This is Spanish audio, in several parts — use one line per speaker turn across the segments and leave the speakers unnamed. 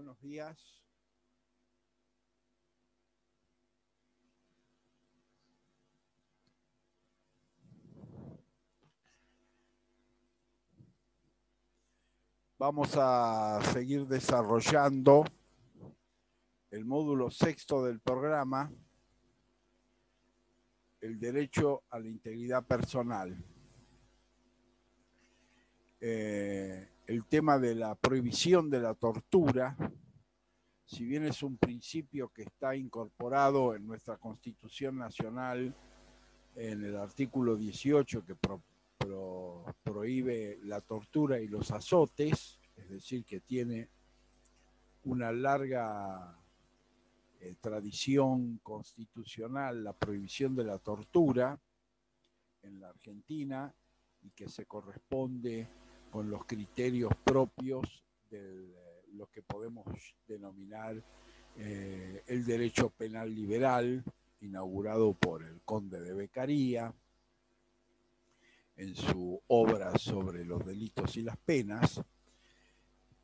buenos días. Vamos a seguir desarrollando el módulo sexto del programa, el derecho a la integridad personal. El tema de la prohibición de la tortura, si bien es un principio que está incorporado en nuestra Constitución Nacional en el artículo 18 que prohíbe la tortura y los azotes, es decir, que tiene una larga tradición constitucional, la prohibición de la tortura en la Argentina, y que se corresponde con los criterios propios de lo que podemos denominar el derecho penal liberal, inaugurado por el conde de Beccaria en su obra sobre los delitos y las penas,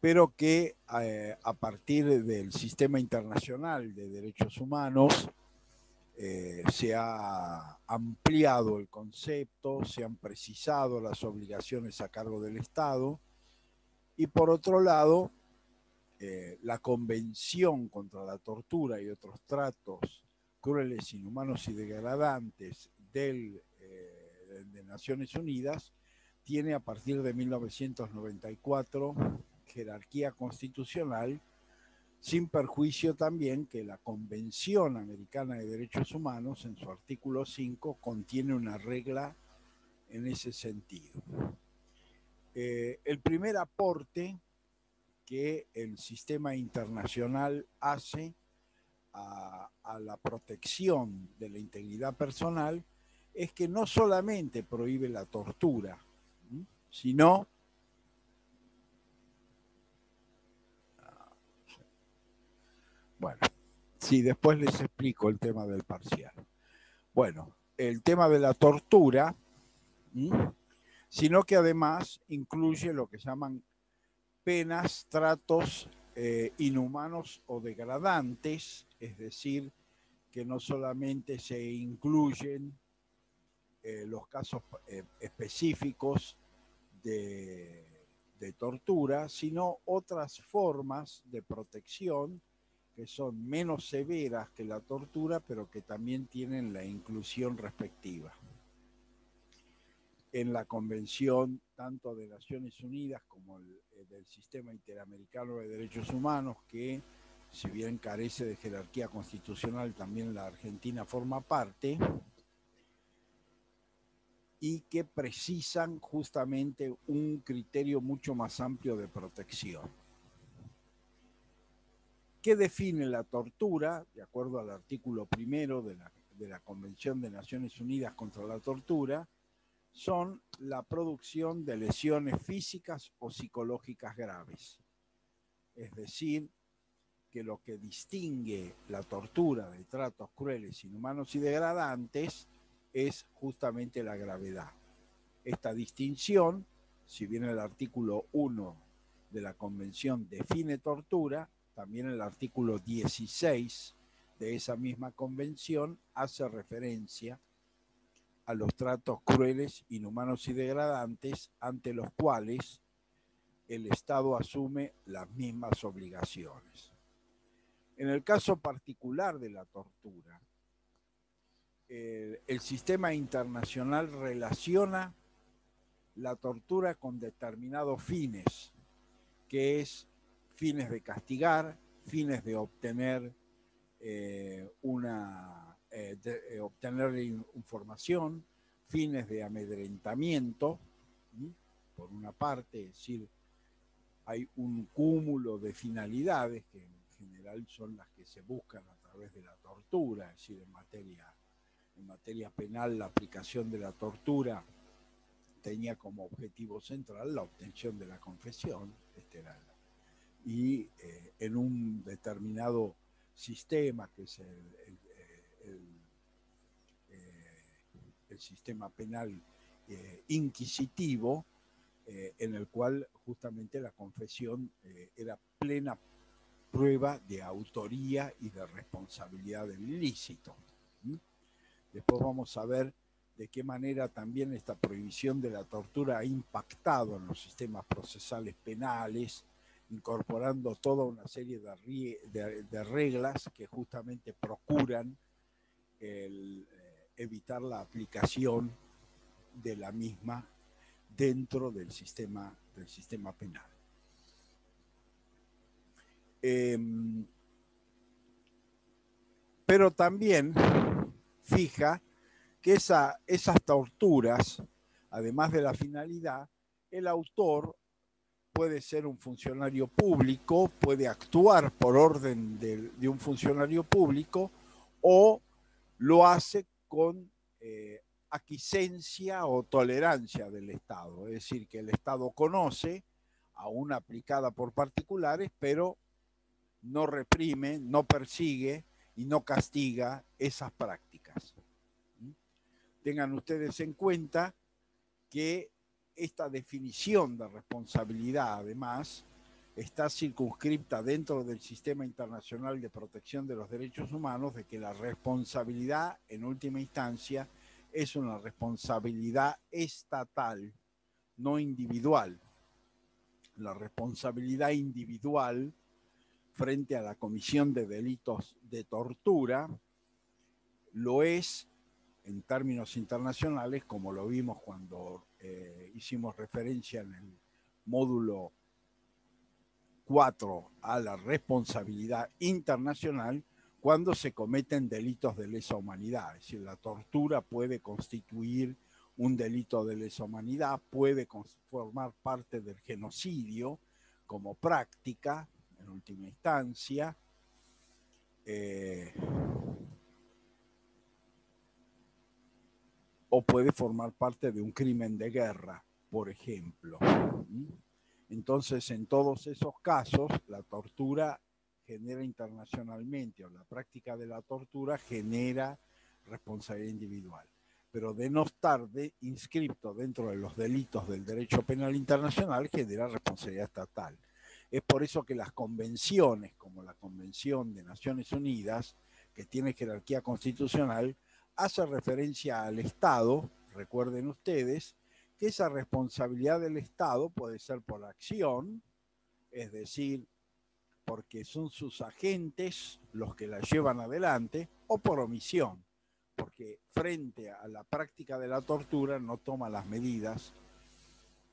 pero que a partir del sistema internacional de derechos humanos se ha ampliado el concepto, se han precisado las obligaciones a cargo del Estado, y por otro lado, la Convención contra la Tortura y otros tratos crueles, inhumanos y degradantes de Naciones Unidas tiene a partir de 1994 jerarquía constitucional, sin perjuicio también que la Convención Americana de Derechos Humanos, en su artículo 5, contiene una regla en ese sentido. El primer aporte que el sistema internacional hace a la protección de la integridad personal es que no solamente prohíbe la tortura, sino bueno, sí, después les explico el tema del parcial. Bueno, el tema de la tortura, sino que además incluye lo que llaman penas, tratos inhumanos o degradantes, es decir, que no solamente se incluyen los casos específicos de tortura, sino otras formas de protección que son menos severas que la tortura, pero que también tienen la inclusión respectiva. En la Convención tanto de Naciones Unidas como del Sistema Interamericano de Derechos Humanos, que si bien carece de jerarquía constitucional, también la Argentina forma parte, y que precisan justamente un criterio mucho más amplio de protección. ¿Qué define la tortura? De acuerdo al artículo 1 de la Convención de Naciones Unidas contra la Tortura, son la producción de lesiones físicas o psicológicas graves. Es decir, que lo que distingue la tortura de tratos crueles, inhumanos y degradantes es justamente la gravedad. Esta distinción, si bien el artículo 1 de la Convención define tortura, también el artículo 16 de esa misma convención hace referencia a los tratos crueles, inhumanos y degradantes ante los cuales el Estado asume las mismas obligaciones. En el caso particular de la tortura, el sistema internacional relaciona la tortura con determinados fines, que es fines de castigar, fines de obtener obtener información, fines de amedrentamiento, por una parte, es decir, hay un cúmulo de finalidades que en general son las que se buscan a través de la tortura, es decir, en materia penal la aplicación de la tortura tenía como objetivo central la obtención de la confesión, y en un determinado sistema que es el sistema penal inquisitivo, en el cual justamente la confesión era prueba de autoría y de responsabilidad del ilícito. Después vamos a ver de qué manera también esta prohibición de la tortura ha impactado en los sistemas procesales penales, incorporando toda una serie de reglas que justamente procuran evitar la aplicación de la misma dentro del sistema penal. Pero también fija que esas torturas, además de la finalidad, el autor puede ser un funcionario público, puede actuar por orden de un funcionario público, o lo hace con aquiescencia o tolerancia del Estado. Es decir, que el Estado conoce, aún aplicada por particulares, pero no reprime, no persigue y no castiga esas prácticas. Tengan ustedes en cuenta que esta definición de responsabilidad, además, está circunscripta dentro del sistema internacional de protección de los derechos humanos, de que la responsabilidad, en última instancia, es una responsabilidad estatal, no individual. La responsabilidad individual frente a la comisión de delitos de tortura lo es en términos internacionales, como lo vimos cuando hicimos referencia en el módulo 4 a la responsabilidad internacional, cuando se cometen delitos de lesa humanidad. Es decir, la tortura puede constituir un delito de lesa humanidad, puede formar parte del genocidio como práctica, en última instancia, o puede formar parte de un crimen de guerra, por ejemplo. Entonces, en todos esos casos, la tortura genera internacionalmente, o la práctica de la tortura genera responsabilidad individual. Pero de no estar inscripto dentro de los delitos del derecho penal internacional, genera responsabilidad estatal. Es por eso que las convenciones, como la Convención de Naciones Unidas, que tiene jerarquía constitucional, hace referencia al Estado, recuerden ustedes, que esa responsabilidad del Estado puede ser por acción, es decir, porque son sus agentes los que la llevan adelante, o por omisión, porque frente a la práctica de la tortura no toma las medidas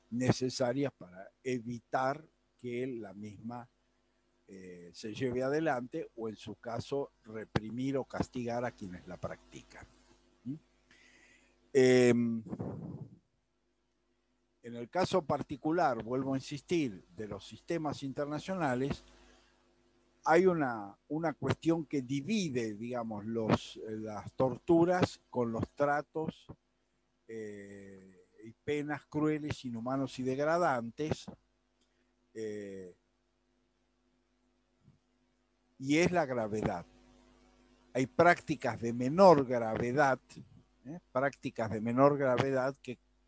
necesarias para evitar que la misma se lleve adelante, o en su caso reprimir o castigar a quienes la practican. En el caso particular, vuelvo a insistir, de los sistemas internacionales, hay una cuestión que divide, digamos, las torturas con los tratos y penas crueles, inhumanos y degradantes, y es la gravedad. Hay prácticas de menor gravedad,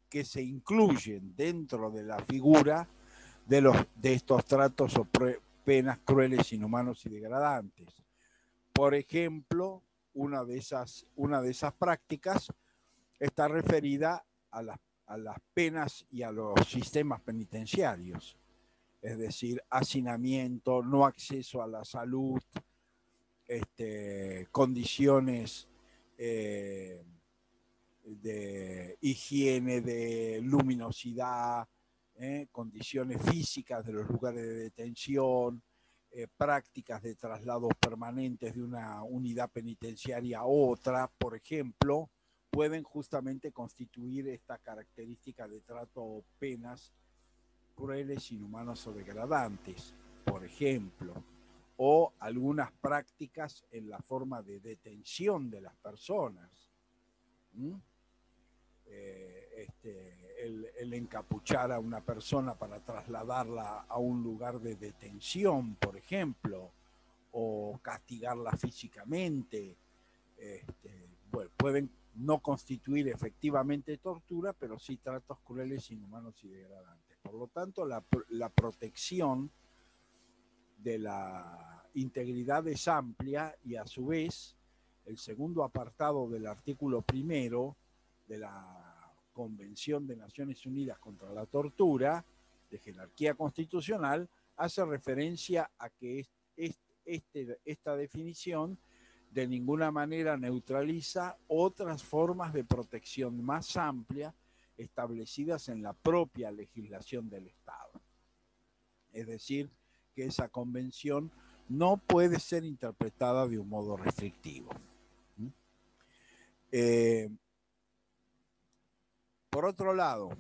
que se incluyen dentro de la figura de estos tratos o penas crueles, inhumanos y degradantes. Por ejemplo, una de esas prácticas está referida a las penas y a los sistemas penitenciarios, es decir, hacinamiento, no acceso a la salud, condiciones de higiene, de luminosidad, condiciones físicas de los lugares de detención, prácticas de traslados permanentes de una unidad penitenciaria a otra, por ejemplo, pueden justamente constituir esta característica de trato o penas crueles, inhumanos o degradantes, por ejemplo, o algunas prácticas en la forma de detención de las personas. El encapuchar a una persona para trasladarla a un lugar de detención, por ejemplo, o castigarla físicamente, bueno, pueden no constituir efectivamente tortura, pero sí tratos crueles, inhumanos y degradantes. Por lo tanto, la protección de la integridad es amplia y a su vez el segundo apartado del artículo primero de la Convención de Naciones Unidas contra la Tortura, de jerarquía constitucional, hace referencia a que esta definición de ninguna manera neutraliza otras formas de protección más amplia establecidas en la propia legislación del Estado. Es decir, que esa convención no puede ser interpretada de un modo restrictivo. Por otro lado,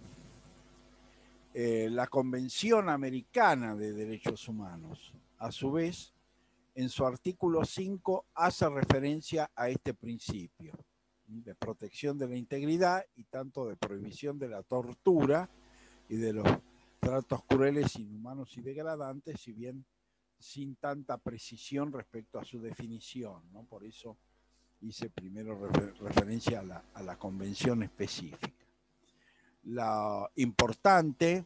la Convención Americana de Derechos Humanos, a su vez, en su artículo 5 hace referencia a este principio de protección de la integridad y tanto de prohibición de la tortura y de los tratos crueles, inhumanos y degradantes, si bien sin tanta precisión respecto a su definición, ¿no? Por eso hice primero referencia a la convención específica. Lo importante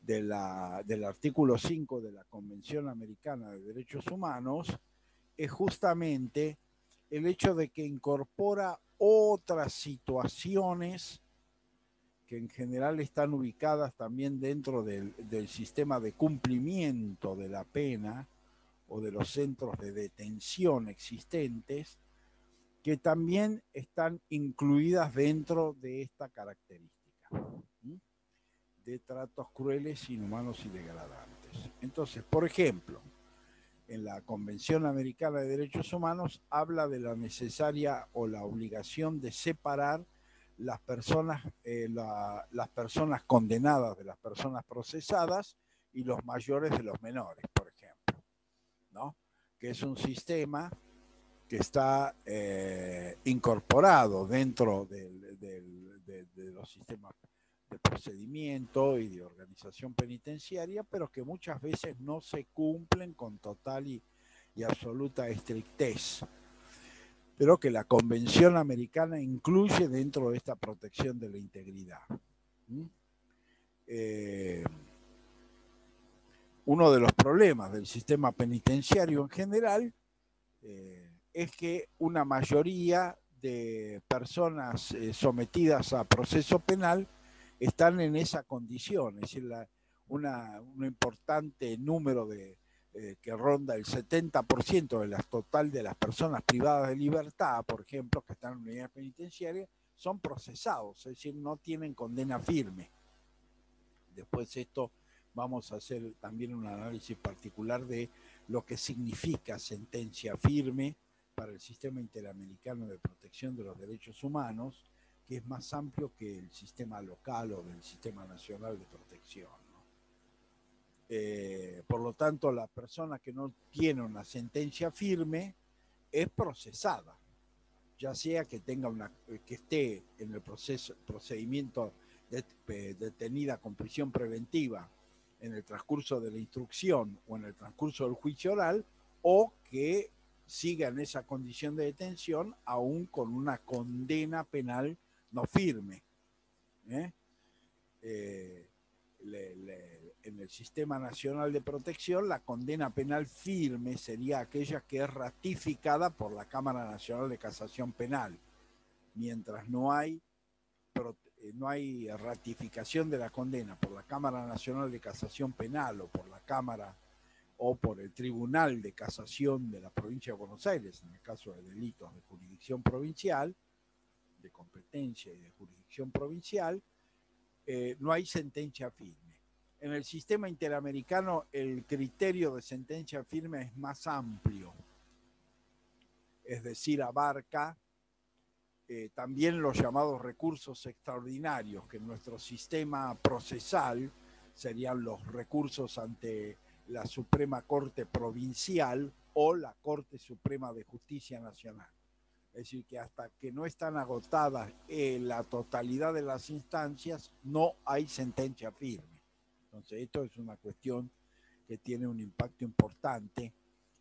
del artículo 5 de la Convención Americana de Derechos Humanos es justamente el hecho de que incorpora otras situaciones que en general están ubicadas también dentro del sistema de cumplimiento de la pena o de los centros de detención existentes, que también están incluidas dentro de esta característica de tratos crueles, inhumanos y degradantes. Entonces, por ejemplo, en la Convención Americana de Derechos Humanos habla de la necesaria o la obligación de separar las personas condenadas de las personas procesadas y los mayores de los menores, por ejemplo, ¿no? Que es un sistema que está incorporado dentro de los sistemas de procedimiento y de organización penitenciaria, pero que muchas veces no se cumplen con total y absoluta estrictez, pero que la Convención Americana incluye dentro de esta protección de la integridad. Uno de los problemas del sistema penitenciario en general es que una mayoría de personas sometidas a proceso penal están en esa condición, es decir, un importante número que ronda el 70% de la total de las personas privadas de libertad, por ejemplo, que están en unidades penitenciarias, son procesados, es decir, no tienen condena firme. Después esto vamos a hacer también un análisis particular de lo que significa sentencia firme para el Sistema Interamericano de Protección de los Derechos Humanos, que es más amplio que el sistema local o del Sistema Nacional de Protección, ¿no? Por lo tanto, la persona que no tiene una sentencia firme es procesada, ya sea que que esté en el procedimiento detenida con prisión preventiva en el transcurso de la instrucción o en el transcurso del juicio oral, o que siga en esa condición de detención aún con una condena penal no firme. En el Sistema Nacional de Protección, la condena penal firme sería aquella que es ratificada por la Cámara Nacional de Casación Penal. Mientras no hay ratificación de la condena por la Cámara Nacional de Casación Penal o por la Cámara o por el Tribunal de Casación de la Provincia de Buenos Aires, en el caso de delitos de jurisdicción provincial, de competencia y de jurisdicción provincial, no hay sentencia firme. En el sistema interamericano el criterio de sentencia firme es más amplio, es decir, abarca también los llamados recursos extraordinarios, que en nuestro sistema procesal serían los recursos ante la Suprema Corte Provincial o la Corte Suprema de Justicia Nacional. Es decir, que hasta que no están agotadas la totalidad de las instancias, no hay sentencia firme. Entonces, esto es una cuestión que tiene un impacto importante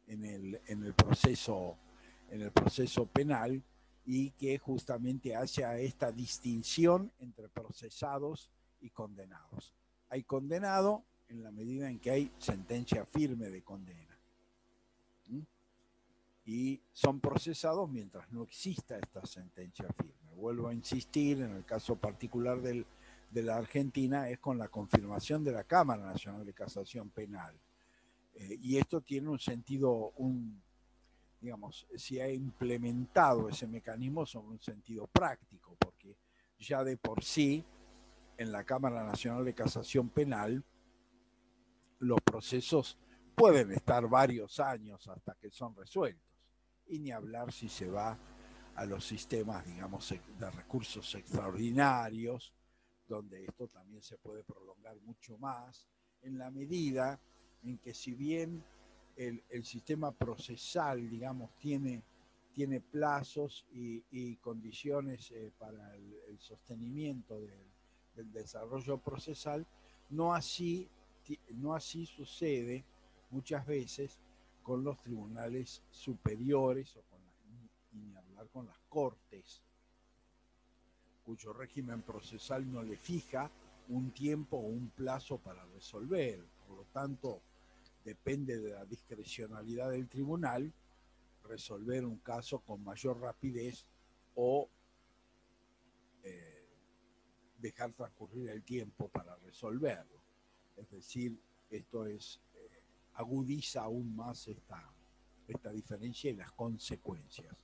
en el proceso penal, y que justamente hace a esta distinción entre procesados y condenados. Hay condenado en la medida en que hay sentencia firme de condena. y son procesados mientras no exista esta sentencia firme. Vuelvo a insistir, en el caso particular de la Argentina, es con la confirmación de la Cámara Nacional de Casación Penal. Y esto tiene un sentido, digamos, se ha implementado ese mecanismo sobre un sentido práctico, porque ya de por sí, en la Cámara Nacional de Casación Penal, los procesos pueden estar varios años hasta que son resueltos. Y ni hablar si se va a los sistemas, digamos, de recursos extraordinarios, donde esto también se puede prolongar mucho más, en la medida en que si bien el sistema procesal, digamos, tiene plazos y condiciones para el sostenimiento del desarrollo procesal, no así sucede muchas veces con los tribunales superiores o ni hablar con las cortes, cuyo régimen procesal no le fija un tiempo o un plazo para resolver. Por lo tanto, depende de la discrecionalidad del tribunal resolver un caso con mayor rapidez o dejar transcurrir el tiempo para resolverlo. Es decir, esto agudiza aún más esta diferencia y las consecuencias.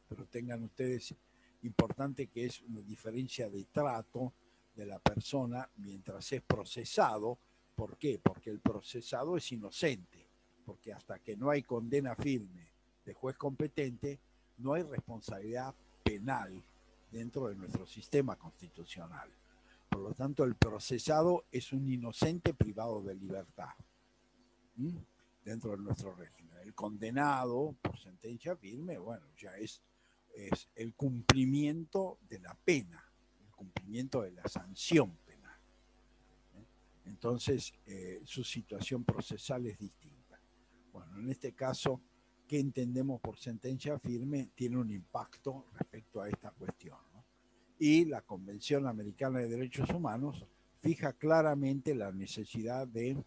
Pero tengan ustedes importante que es una diferencia de trato de la persona mientras es procesado. ¿Por qué? Porque el procesado es inocente, porque hasta que no hay condena firme de juez competente, no hay responsabilidad penal dentro de nuestro sistema constitucional. Por lo tanto, el procesado es un inocente privado de libertad dentro de nuestro régimen. El condenado por sentencia firme, bueno, ya es el cumplimiento de la pena, el cumplimiento de la sanción penal. Entonces, su situación procesal es distinta. Bueno, en este caso, ¿qué entendemos por sentencia firme? Tiene un impacto respecto a esta cuestión, ¿no? Y la Convención Americana de Derechos Humanos fija claramente la necesidad de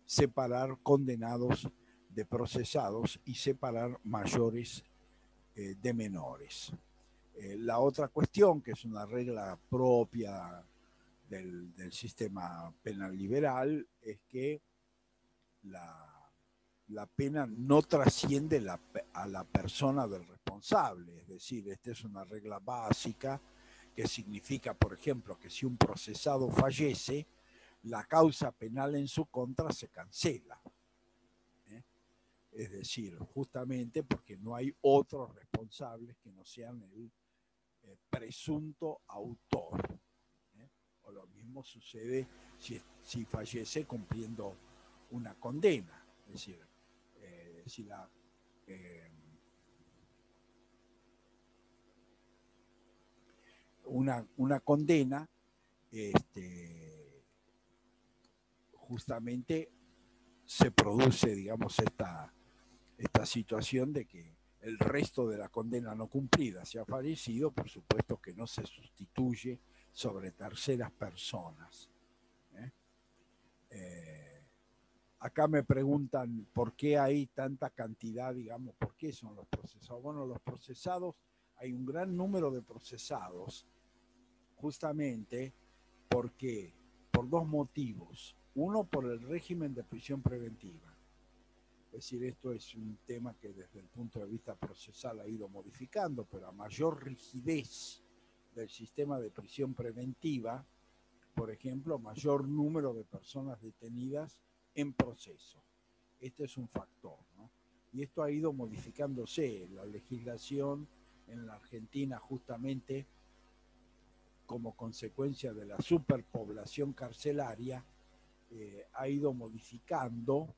separar condenados de procesados y separar mayores de menores. La otra cuestión, que es una regla propia del sistema penal liberal, es que la pena no trasciende a la persona del responsable. Es decir, esta es una regla básica que significa, por ejemplo, que si un procesado fallece, la causa penal en su contra se cancela. Es decir, justamente porque no hay otros responsables que no sean el presunto autor. O lo mismo sucede si fallece cumpliendo una condena. Es decir, si una condena justamente se produce, digamos, esta situación de que el resto de la condena no cumplida se ha fallecido, por supuesto que no se sustituye sobre terceras personas. Acá me preguntan por qué hay tanta cantidad, digamos, por qué son los procesados. Bueno, los procesados, hay un gran número de procesados, justamente porque, por dos motivos. Uno, por el régimen de prisión preventiva. Es decir, esto es un tema que desde el punto de vista procesal ha ido modificando, pero a mayor rigidez del sistema de prisión preventiva, por ejemplo, mayor número de personas detenidas en proceso. Este es un factor, ¿no? Y esto ha ido modificándose. La legislación en la Argentina, justamente como consecuencia de la superpoblación carcelaria, ha ido modificando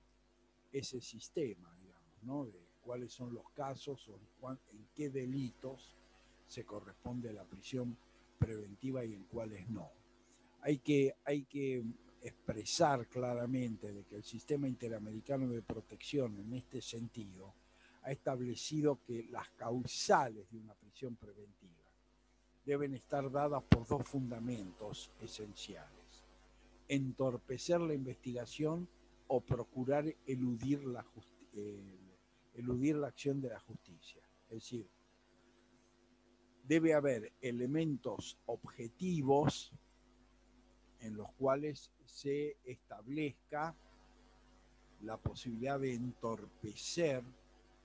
ese sistema, digamos, ¿no? De cuáles son los casos o en qué delitos se corresponde a la prisión preventiva y en cuáles no. Hay que expresar claramente de que el sistema interamericano de protección en este sentido ha establecido que las causales de una prisión preventiva deben estar dadas por dos fundamentos esenciales: entorpecer la investigación o procurar eludir eludir la acción de la justicia. Es decir, debe haber elementos objetivos en los cuales se establezca la posibilidad de entorpecer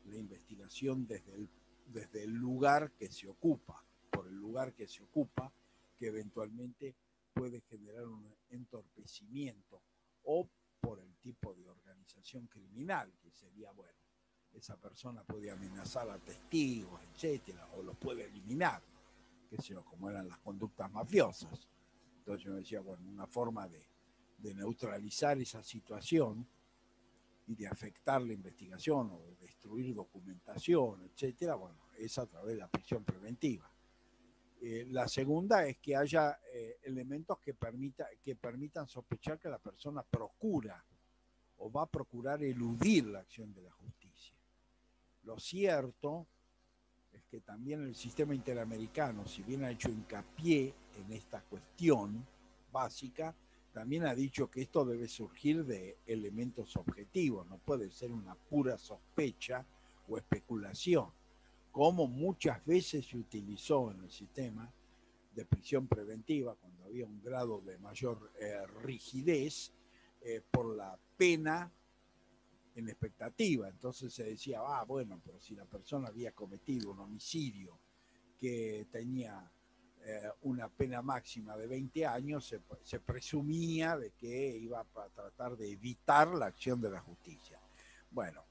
la investigación desde el lugar que se ocupa, por el lugar que se ocupa, que eventualmente puede generar un entorpecimiento, o por el tipo de organización criminal, que sería, bueno, esa persona puede amenazar a testigos, etcétera, o los puede eliminar, qué sé yo, como eran las conductas mafiosas. Entonces yo decía, bueno, una forma de neutralizar esa situación y de afectar la investigación o de destruir documentación, etcétera, bueno, es a través de la prisión preventiva. La segunda es que haya elementos que permitan sospechar que la persona procura o va a procurar eludir la acción de la justicia. Lo cierto es que también el sistema interamericano, si bien ha hecho hincapié en esta cuestión básica, también ha dicho que esto debe surgir de elementos objetivos, no puede ser una pura sospecha o especulación, como muchas veces se utilizó en el sistema de prisión preventiva, cuando había un grado de mayor rigidez por la pena en expectativa. Entonces se decía, bueno, pero si la persona había cometido un homicidio que tenía una pena máxima de 20 años, se presumía de que iba a tratar de evitar la acción de la justicia. Bueno,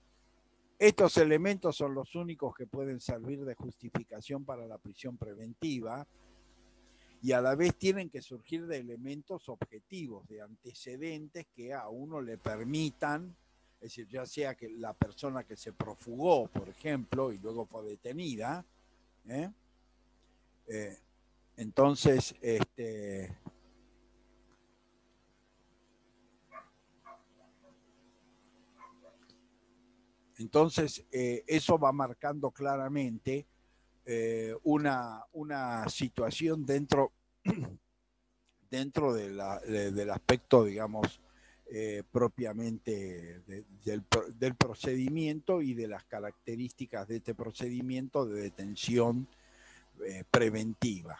estos elementos son los únicos que pueden servir de justificación para la prisión preventiva, y a la vez tienen que surgir de elementos objetivos, de antecedentes que a uno le permitan, es decir, ya sea que la persona que se profugó, por ejemplo, y luego fue detenida, entonces, eso va marcando claramente una situación dentro del aspecto, digamos, propiamente del procedimiento y de las características de este procedimiento de detención preventiva.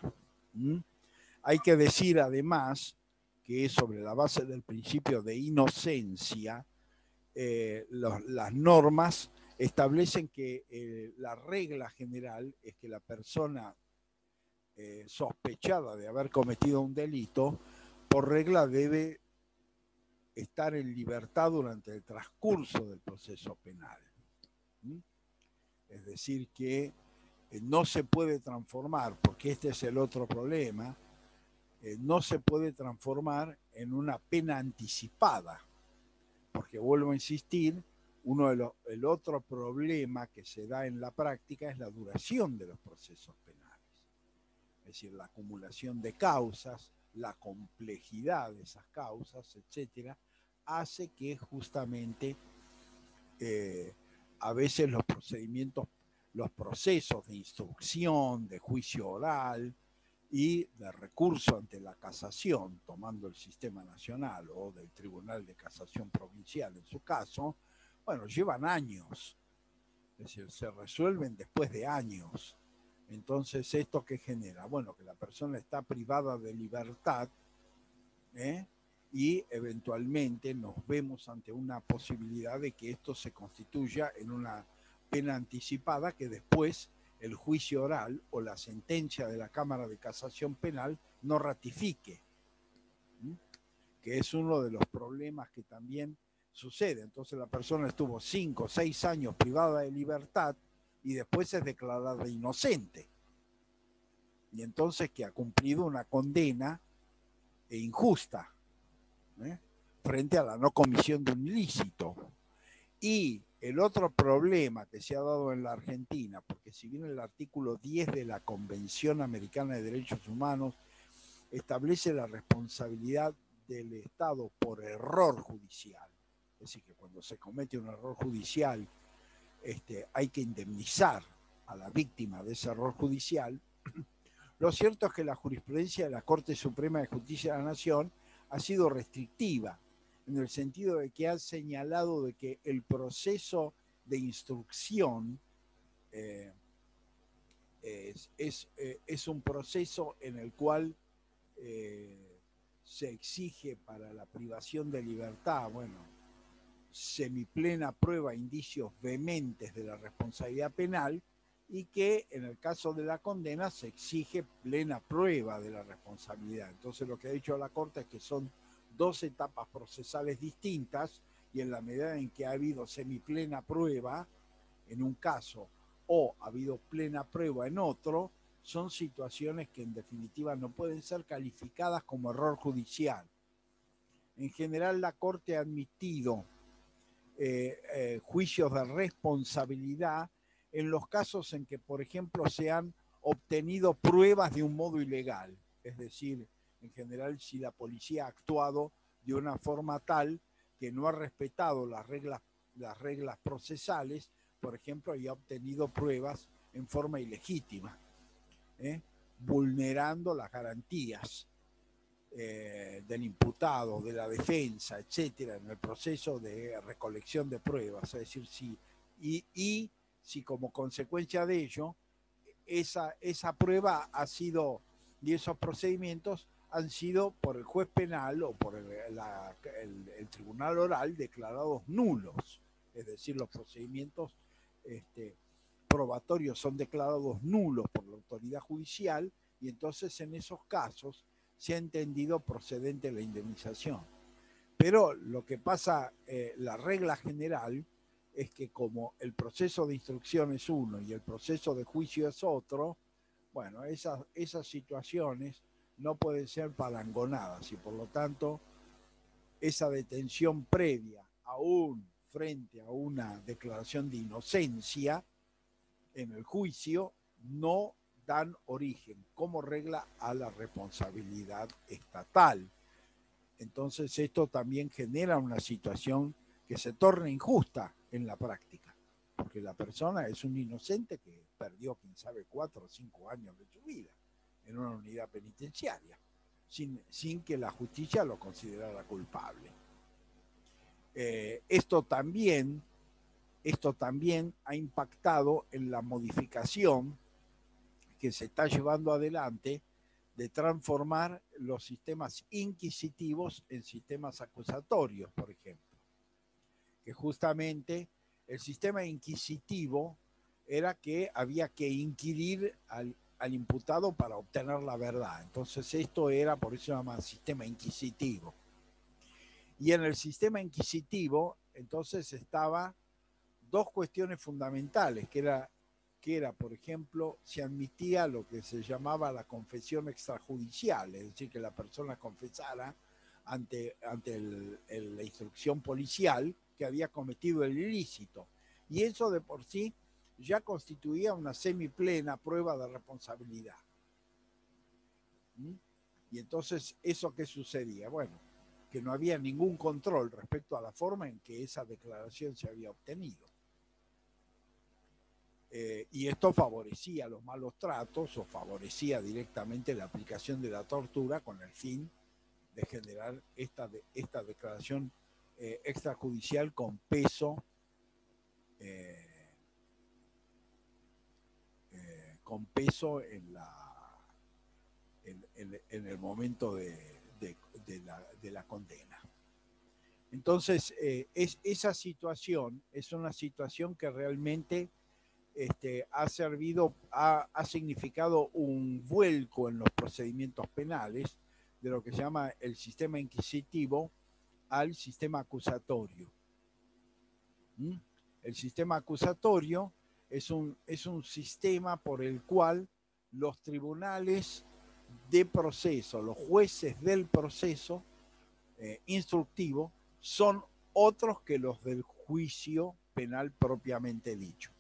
Hay que decir además que sobre la base del principio de inocencia, las normas establecen que la regla general es que la persona sospechada de haber cometido un delito, por regla debe estar en libertad durante el transcurso del proceso penal. Es decir, que no se puede transformar, porque este es el otro problema, no se puede transformar en una pena anticipada, porque vuelvo a insistir, el otro problema que se da en la práctica es la duración de los procesos penales. Es decir, la acumulación de causas, la complejidad de esas causas, etcétera, hace que justamente a veces los procesos de instrucción, de juicio oral y de recurso ante la casación, tomando el sistema nacional o del Tribunal de Casación Provincial en su caso, bueno, llevan años, es decir, se resuelven después de años. Entonces, ¿esto qué genera? Bueno, que la persona está privada de libertad, y eventualmente nos vemos ante una posibilidad de que esto se constituya en una pena anticipada que después el juicio oral o la sentencia de la Cámara de Casación Penal no ratifique, que es uno de los problemas que también sucede. Entonces la persona estuvo 5 o 6 años privada de libertad y después es declarada inocente. Y entonces que ha cumplido una condena injusta, frente a la no comisión de un ilícito. Y el otro problema que se ha dado en la Argentina, porque si bien el artículo 10 de la Convención Americana de Derechos Humanos establece la responsabilidad del Estado por error judicial, es decir, que cuando se comete un error judicial hay que indemnizar a la víctima de ese error judicial, lo cierto es que la jurisprudencia de la Corte Suprema de Justicia de la Nación ha sido restrictiva, en el sentido de que ha señalado de que el proceso de instrucción es un proceso en el cual se exige para la privación de libertad, bueno, semiplena prueba, indicios vehementes de la responsabilidad penal, y que en el caso de la condena se exige plena prueba de la responsabilidad. Entonces lo que ha dicho la Corte es que son dos etapas procesales distintas, y en la medida en que ha habido semiplena prueba en un caso o ha habido plena prueba en otro, son situaciones que en definitiva no pueden ser calificadas como error judicial. En general la Corte ha admitido juicios de responsabilidad en los casos en que, por ejemplo, se han obtenido pruebas de un modo ilegal. Es decir, en general, si la policía ha actuado de una forma tal que no ha respetado las reglas procesales, por ejemplo, y ha obtenido pruebas en forma ilegítima, vulnerando las garantías del imputado, de la defensa, etcétera, en el proceso de recolección de pruebas. Es decir, si como consecuencia de ello esa prueba ha sido, y esos procedimientos han sido por el juez penal o por el tribunal oral declarados nulos. Es decir, los procedimientos probatorios son declarados nulos por la autoridad judicial, y entonces en esos casos se ha entendido procedente la indemnización. Pero lo que pasa, la regla general es que como el proceso de instrucción es uno y el proceso de juicio es otro, bueno, esas situaciones no pueden ser parangonadas, y por lo tanto esa detención previa, aún frente a una declaración de inocencia en el juicio, no dan origen como regla a la responsabilidad estatal. Entonces esto también genera una situación que se torna injusta en la práctica, porque la persona es un inocente que perdió, quién sabe, 4 o 5 años de su vida en una unidad penitenciaria, sin que la justicia lo considerara culpable. Esto también ha impactado en la modificación que se está llevando adelante de transformar los sistemas inquisitivos en sistemas acusatorios, por ejemplo. Que justamente el sistema inquisitivo era que había que inquirir al imputado para obtener la verdad. Entonces esto era, por eso se llama sistema inquisitivo. Y en el sistema inquisitivo, entonces estaba dos cuestiones fundamentales, que era, por ejemplo, se admitía lo que se llamaba la confesión extrajudicial, es decir, que la persona confesara ante la instrucción policial que había cometido el ilícito. Y eso de por sí ya constituía una semiplena prueba de responsabilidad. Y entonces, ¿eso qué sucedía? Bueno, que no había ningún control respecto a la forma en que esa declaración se había obtenido. Y esto favorecía los malos tratos o favorecía directamente la aplicación de la tortura con el fin de generar esta declaración extrajudicial con peso en el momento de la condena. Entonces, esa situación es una situación que realmente ha significado un vuelco en los procedimientos penales de lo que se llama el sistema inquisitivo al sistema acusatorio. El sistema acusatorio es un sistema por el cual los tribunales de proceso, los jueces del proceso instructivo, son otros que los del juicio penal propiamente dicho.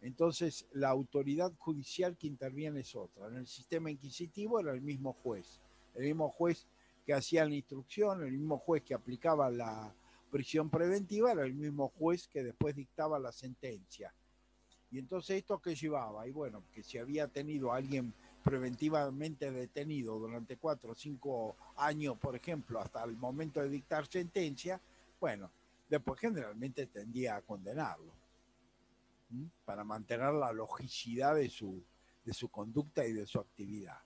Entonces, la autoridad judicial que interviene es otra. En el sistema inquisitivo era el mismo juez que hacía la instrucción, el mismo juez que aplicaba la prisión preventiva, era el mismo juez que después dictaba la sentencia. Y entonces, ¿esto qué llevaba? Y bueno, que si había tenido a alguien preventivamente detenido durante 4 o 5 años, por ejemplo, hasta el momento de dictar sentencia, bueno, después generalmente tendía a condenarlo, para mantener la logicidad de su conducta y de su actividad.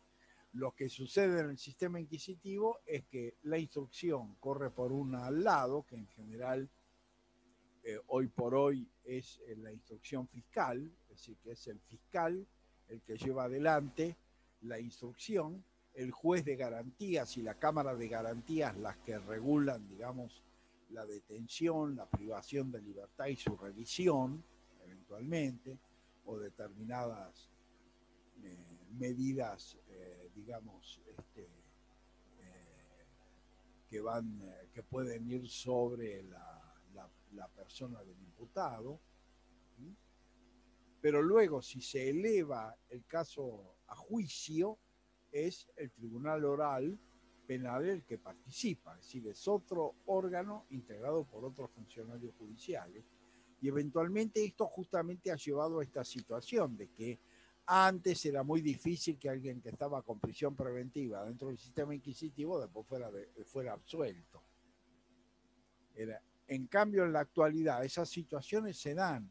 Lo que sucede en el sistema inquisitivo es que la instrucción corre por un lado, que en general hoy por hoy es la instrucción fiscal, es decir, que es el fiscal el que lleva adelante la instrucción, el juez de garantías y la Cámara de Garantías las que regulan, digamos, la detención, la privación de libertad y su revisión, eventualmente, o determinadas medidas, digamos, que pueden ir sobre la persona del imputado. Pero luego, si se eleva el caso a juicio, es el tribunal oral penal el que participa, es decir, es otro órgano integrado por otros funcionarios judiciales. Y eventualmente esto justamente ha llevado a esta situación de que antes era muy difícil que alguien que estaba con prisión preventiva dentro del sistema inquisitivo después fuera absuelto. En cambio, en la actualidad esas situaciones se dan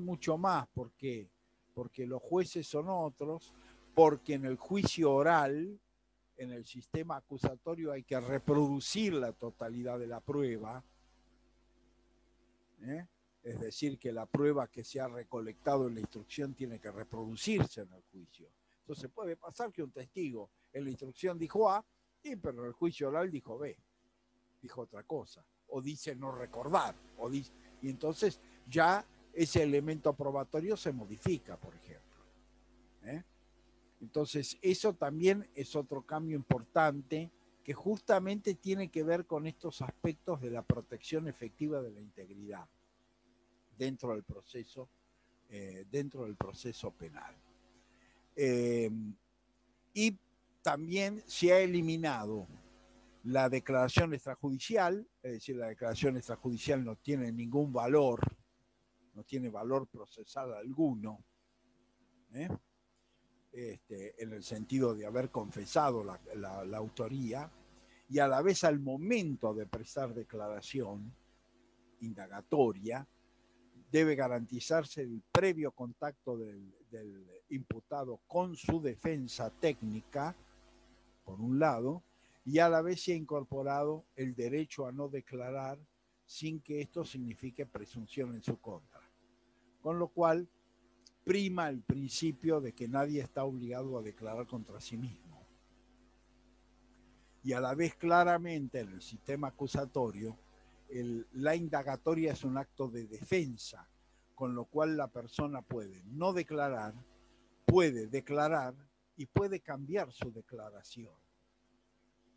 mucho más. ¿Por qué? Porque los jueces son otros, porque en el juicio oral, en el sistema acusatorio, hay que reproducir la totalidad de la prueba, es decir, que la prueba que se ha recolectado en la instrucción tiene que reproducirse en el juicio. Entonces puede pasar que un testigo en la instrucción dijo A, pero en el juicio oral dijo B, dijo otra cosa, o dice no recordar, y entonces ya ese elemento probatorio se modifica, por ejemplo. Entonces, eso también es otro cambio importante que justamente tiene que ver con estos aspectos de la protección efectiva de la integridad dentro del proceso penal. Y también se ha eliminado la declaración extrajudicial, es decir, la declaración extrajudicial no tiene ningún valor, no tiene valor procesal alguno, en el sentido de haber confesado la autoría, y a la vez al momento de prestar declaración indagatoria debe garantizarse el previo contacto del imputado con su defensa técnica, por un lado, y a la vez se ha incorporado el derecho a no declarar sin que esto signifique presunción en su contra. Con lo cual, prima el principio de que nadie está obligado a declarar contra sí mismo. Y a la vez, claramente, en el sistema acusatorio, la indagatoria es un acto de defensa, con lo cual la persona puede no declarar, puede declarar y puede cambiar su declaración,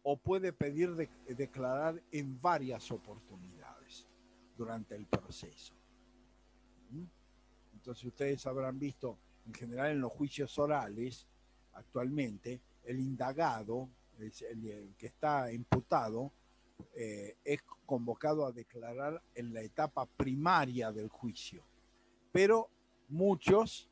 o puede pedir declarar en varias oportunidades durante el proceso. Entonces ustedes habrán visto, en general en los juicios orales, actualmente, el indagado, el que está imputado, es convocado a declarar en la etapa primaria del juicio. Pero muchos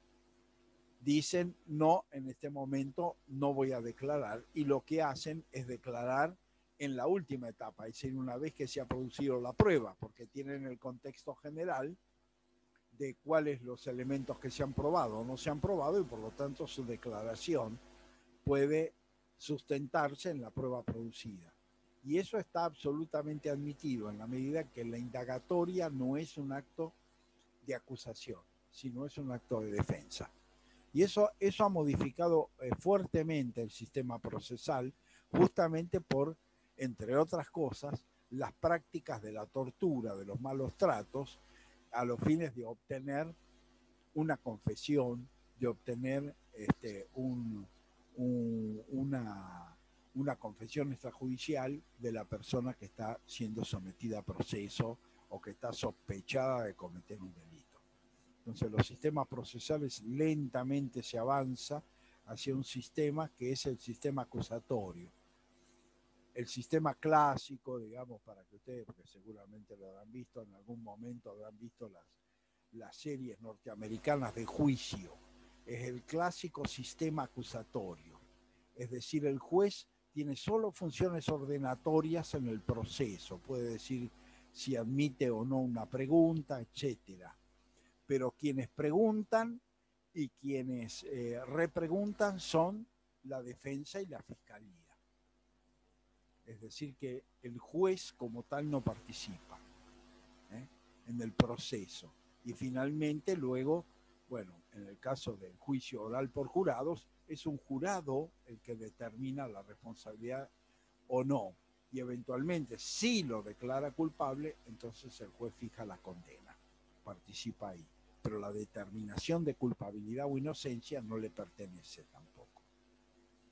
dicen, no, en este momento no voy a declarar, y lo que hacen es declarar en la última etapa, es decir, una vez que se ha producido la prueba, porque tienen el contexto general de cuáles los elementos que se han probado o no se han probado, y por lo tanto su declaración puede sustentarse en la prueba producida. Y eso está absolutamente admitido en la medida que la indagatoria no es un acto de acusación, sino es un acto de defensa. Y eso ha modificado fuertemente el sistema procesal, justamente por, entre otras cosas, las prácticas de la tortura, de los malos tratos, a los fines de obtener una confesión, de obtener una confesión extrajudicial de la persona que está siendo sometida a proceso o que está sospechada de cometer un delito. Entonces los sistemas procesales lentamente se avanza hacia un sistema que es el sistema acusatorio. El sistema clásico, digamos, para que ustedes, porque seguramente lo habrán visto, en algún momento habrán visto las series norteamericanas de juicio, es el clásico sistema acusatorio. Es decir, el juez tiene solo funciones ordenatorias en el proceso. Puede decir si admite o no una pregunta, etcétera. Pero quienes preguntan y quienes repreguntan son la defensa y la fiscalía. Es decir, que el juez como tal no participa en el proceso. Y finalmente luego, bueno, en el caso del juicio oral por jurados, es un jurado el que determina la responsabilidad o no. Y eventualmente, si lo declara culpable, entonces el juez fija la condena, participa ahí. Pero la determinación de culpabilidad o inocencia no le pertenece tampoco.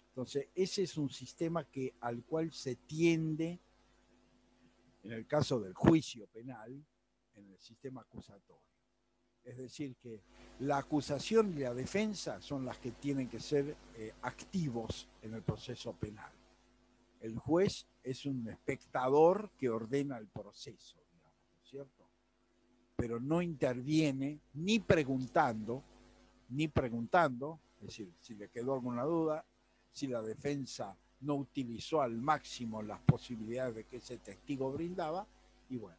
Entonces, ese es un sistema al cual se tiende, en el caso del juicio penal, en el sistema acusatorio. Es decir, que la acusación y la defensa son las que tienen que ser activos en el proceso penal. El juez es un espectador que ordena el proceso, digamos, ¿cierto? Pero no interviene ni preguntando, es decir, si le quedó alguna duda, si la defensa no utilizó al máximo las posibilidades de que ese testigo brindaba, y bueno,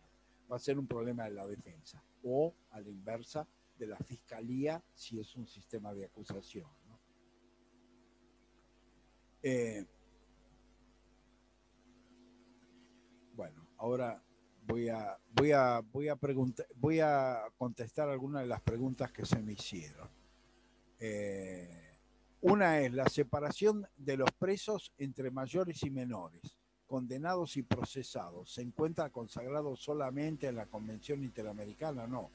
va a ser un problema de la defensa, o a la inversa, de la fiscalía, si es un sistema de acusación, ¿no? Bueno, ahora voy a contestar algunas de las preguntas que se me hicieron. Una es la separación de los presos entre mayores y menores, condenados y procesados. ¿Se encuentra consagrado solamente en la Convención Interamericana? No.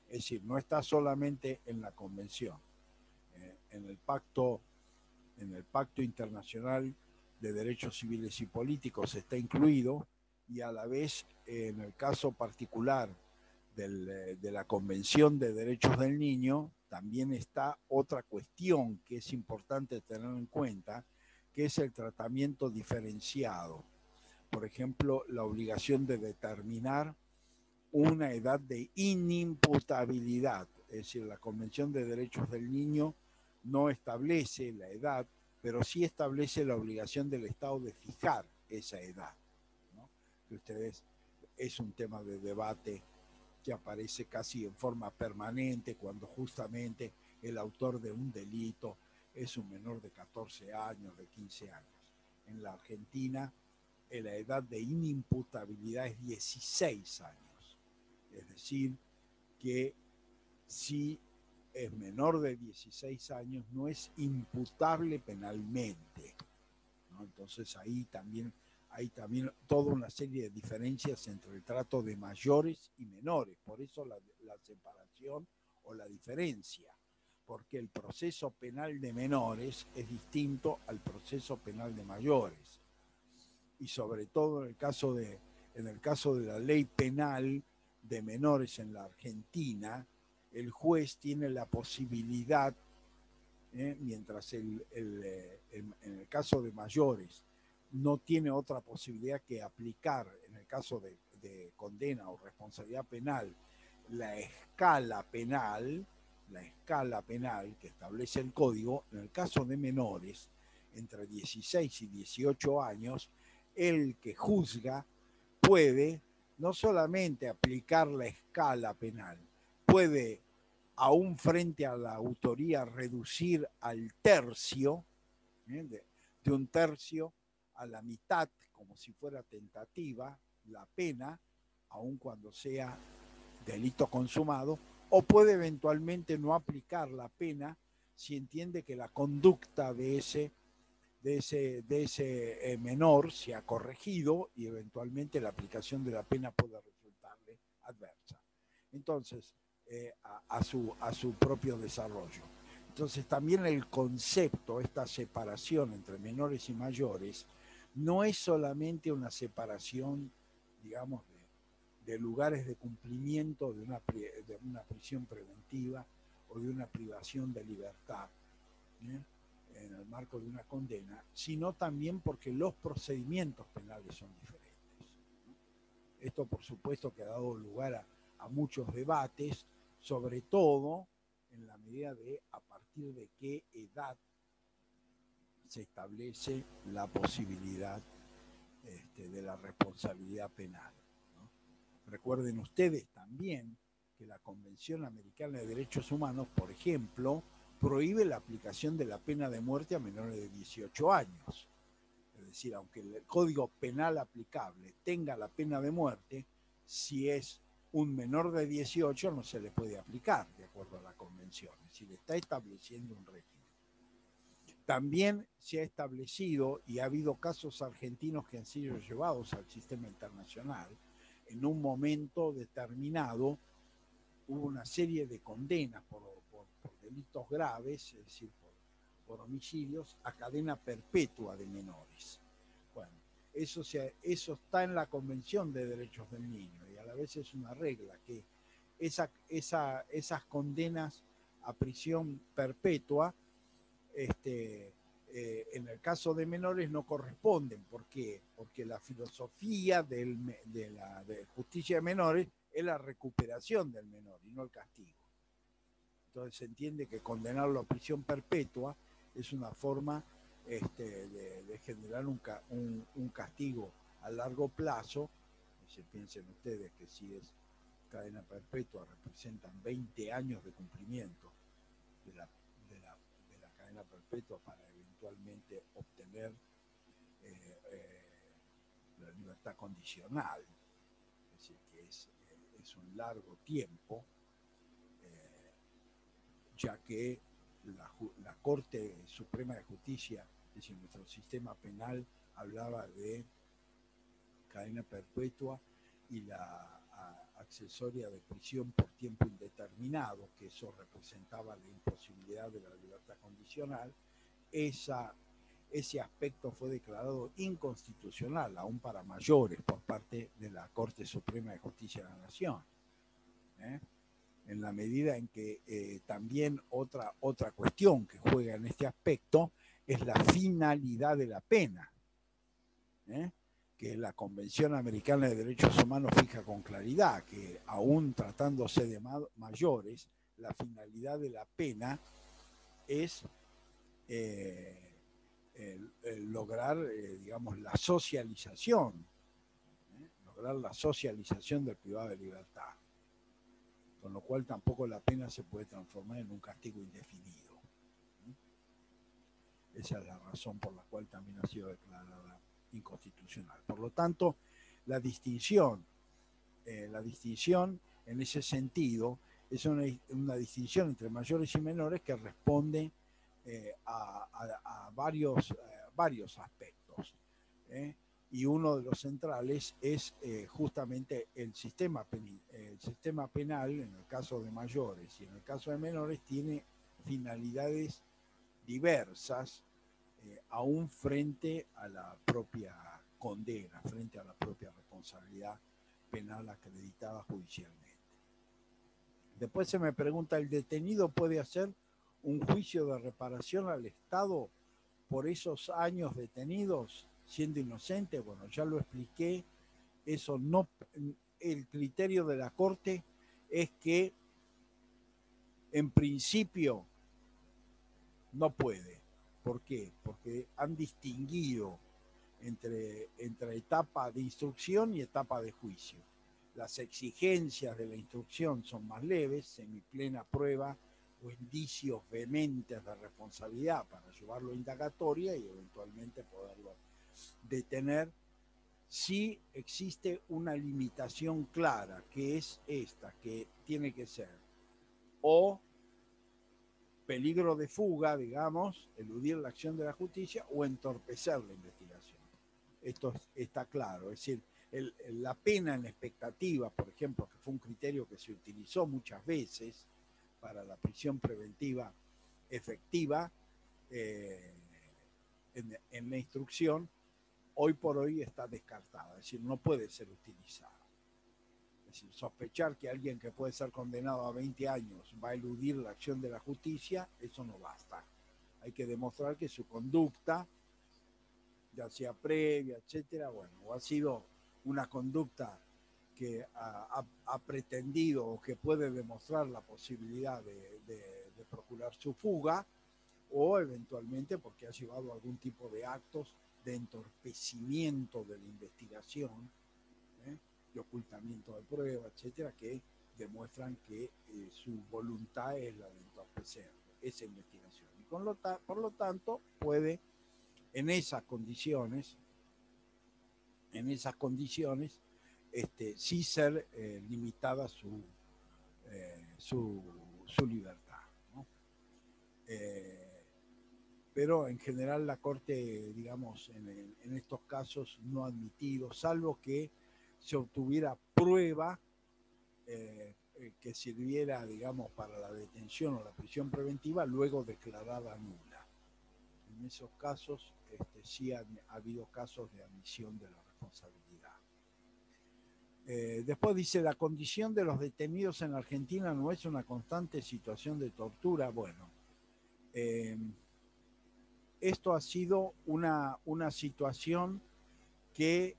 Es decir, no está solamente en la Convención. En el Pacto Internacional de Derechos Civiles y Políticos está incluido, y a la vez, en el caso particular de la Convención de Derechos del Niño, también está otra cuestión que es importante tener en cuenta, que es el tratamiento diferenciado. Por ejemplo, la obligación de determinar una edad de inimputabilidad. Es decir, la Convención de Derechos del Niño no establece la edad, pero sí establece la obligación del Estado de fijar esa edad, ¿no? Que ustedes, es un tema de debate que aparece casi en forma permanente cuando justamente el autor de un delito es un menor de 14 años, de 15 años. En la Argentina, la edad de inimputabilidad es 16 años. Es decir, que si es menor de 16 años no es imputable penalmente, ¿no? Entonces ahí también hay toda una serie de diferencias entre el trato de mayores y menores. Por eso la separación o la diferencia, porque el proceso penal de menores es distinto al proceso penal de mayores. Y sobre todo en el caso de la ley penal de menores en la Argentina, el juez tiene la posibilidad, mientras en el caso de mayores no tiene otra posibilidad que aplicar, en el caso de condena o responsabilidad penal, la escala penal que establece el código. En el caso de menores entre 16 y 18 años, el que juzga puede no solamente aplicar la escala penal, puede, aún frente a la autoría, reducir al tercio, de un tercio a la mitad, como si fuera tentativa, la pena, aun cuando sea delito consumado, o puede eventualmente no aplicar la pena si entiende que la conducta de ese menor se ha corregido y eventualmente la aplicación de la pena puede resultarle adversa. Entonces, a su propio desarrollo. Entonces, también el concepto, esta separación entre menores y mayores, no es solamente una separación, digamos, de lugares de cumplimiento de una prisión preventiva o de una privación de libertad, ¿eh?, en el marco de una condena, sino también porque los procedimientos penales son diferentes. Esto, por supuesto, que ha dado lugar a muchos debates, sobre todo en la medida de a partir de qué edad se establece la posibilidad de la responsabilidad penal, ¿no? Recuerden ustedes también que la Convención Americana de Derechos Humanos, por ejemplo, prohíbe la aplicación de la pena de muerte a menores de 18 años. Es decir, aunque el Código Penal aplicable tenga la pena de muerte, si es un menor de 18 no se le puede aplicar, de acuerdo a la Convención. Es decir, está estableciendo un régimen. También se ha establecido, y ha habido casos argentinos que han sido llevados al sistema internacional, en un momento determinado hubo una serie de condenas por delitos graves, es decir, por homicidios, a cadena perpetua de menores. Bueno, eso está en la Convención de Derechos del Niño y a la vez es una regla que esas condenas a prisión perpetua, en el caso de menores no corresponden. ¿Por qué? Porque la filosofía de la justicia de menores es la recuperación del menor y no el castigo. Entonces se entiende que condenarlo a prisión perpetua es una forma de generar un castigo a largo plazo. Si piensen ustedes que si es cadena perpetua representan 20 años de cumplimiento de la cadena perpetua para eventualmente obtener la libertad condicional. Es decir, que es un largo tiempo, ya que la Corte Suprema de Justicia, es decir, nuestro sistema penal hablaba de cadena perpetua y la accesoria de prisión por tiempo indeterminado, que eso representaba la imposibilidad de la libertad condicional. Ese aspecto fue declarado inconstitucional, aún para mayores, por parte de la Corte Suprema de Justicia de la Nación. En la medida en que también otra cuestión que juega en este aspecto es la finalidad de la pena, que la Convención Americana de Derechos Humanos fija con claridad, que aún tratándose de mayores, la finalidad de la pena es lograr, digamos, la socialización, lograr la socialización del privado de libertad. Con lo cual tampoco la pena se puede transformar en un castigo indefinido. Esa es la razón por la cual también ha sido declarada inconstitucional. Por lo tanto, la distinción en ese sentido es una distinción entre mayores y menores que responde a varios aspectos. Y uno de los centrales es justamente el sistema penal, en el caso de mayores y en el caso de menores, tiene finalidades diversas, aún frente a la propia condena, frente a la propia responsabilidad penal acreditada judicialmente. Después se me pregunta, ¿el detenido puede hacer un juicio de reparación al Estado por esos años detenidos siendo inocente? Bueno, ya lo expliqué, eso no, el criterio de la Corte es que en principio no puede. ¿Por qué? Porque han distinguido entre etapa de instrucción y etapa de juicio. Las exigencias de la instrucción son más leves, semiplena prueba o indicios vehementes de responsabilidad para llevarlo a indagatoria y eventualmente poderlo detener. Sí existe una limitación clara, que es esta, que tiene que ser o peligro de fuga, digamos, eludir la acción de la justicia o entorpecer la investigación. Esto está claro, es decir, la pena en expectativa, por ejemplo, que fue un criterio que se utilizó muchas veces para la prisión preventiva efectiva en la instrucción, hoy por hoy está descartada, es decir, no puede ser utilizada. Es decir, sospechar que alguien que puede ser condenado a 20 años va a eludir la acción de la justicia, eso no basta. Hay que demostrar que su conducta, ya sea previa, etcétera, bueno, o ha sido una conducta que ha pretendido o que puede demostrar la posibilidad de procurar su fuga, o eventualmente porque ha llevado algún tipo de actos de entorpecimiento de la investigación, de ocultamiento de pruebas, etcétera, que demuestran que su voluntad es la de entorpecer esa investigación. Y por lo tanto, puede en esas condiciones, sí ser limitada su libertad, ¿no? Pero en general la Corte, digamos, en estos casos no ha admitido, salvo que se obtuviera prueba que sirviera, digamos, para la detención o la prisión preventiva, luego declarada nula. En esos casos sí ha habido casos de admisión de la responsabilidad. Después dice, la condición de los detenidos en Argentina no es una constante situación de tortura. Bueno, esto ha sido una situación que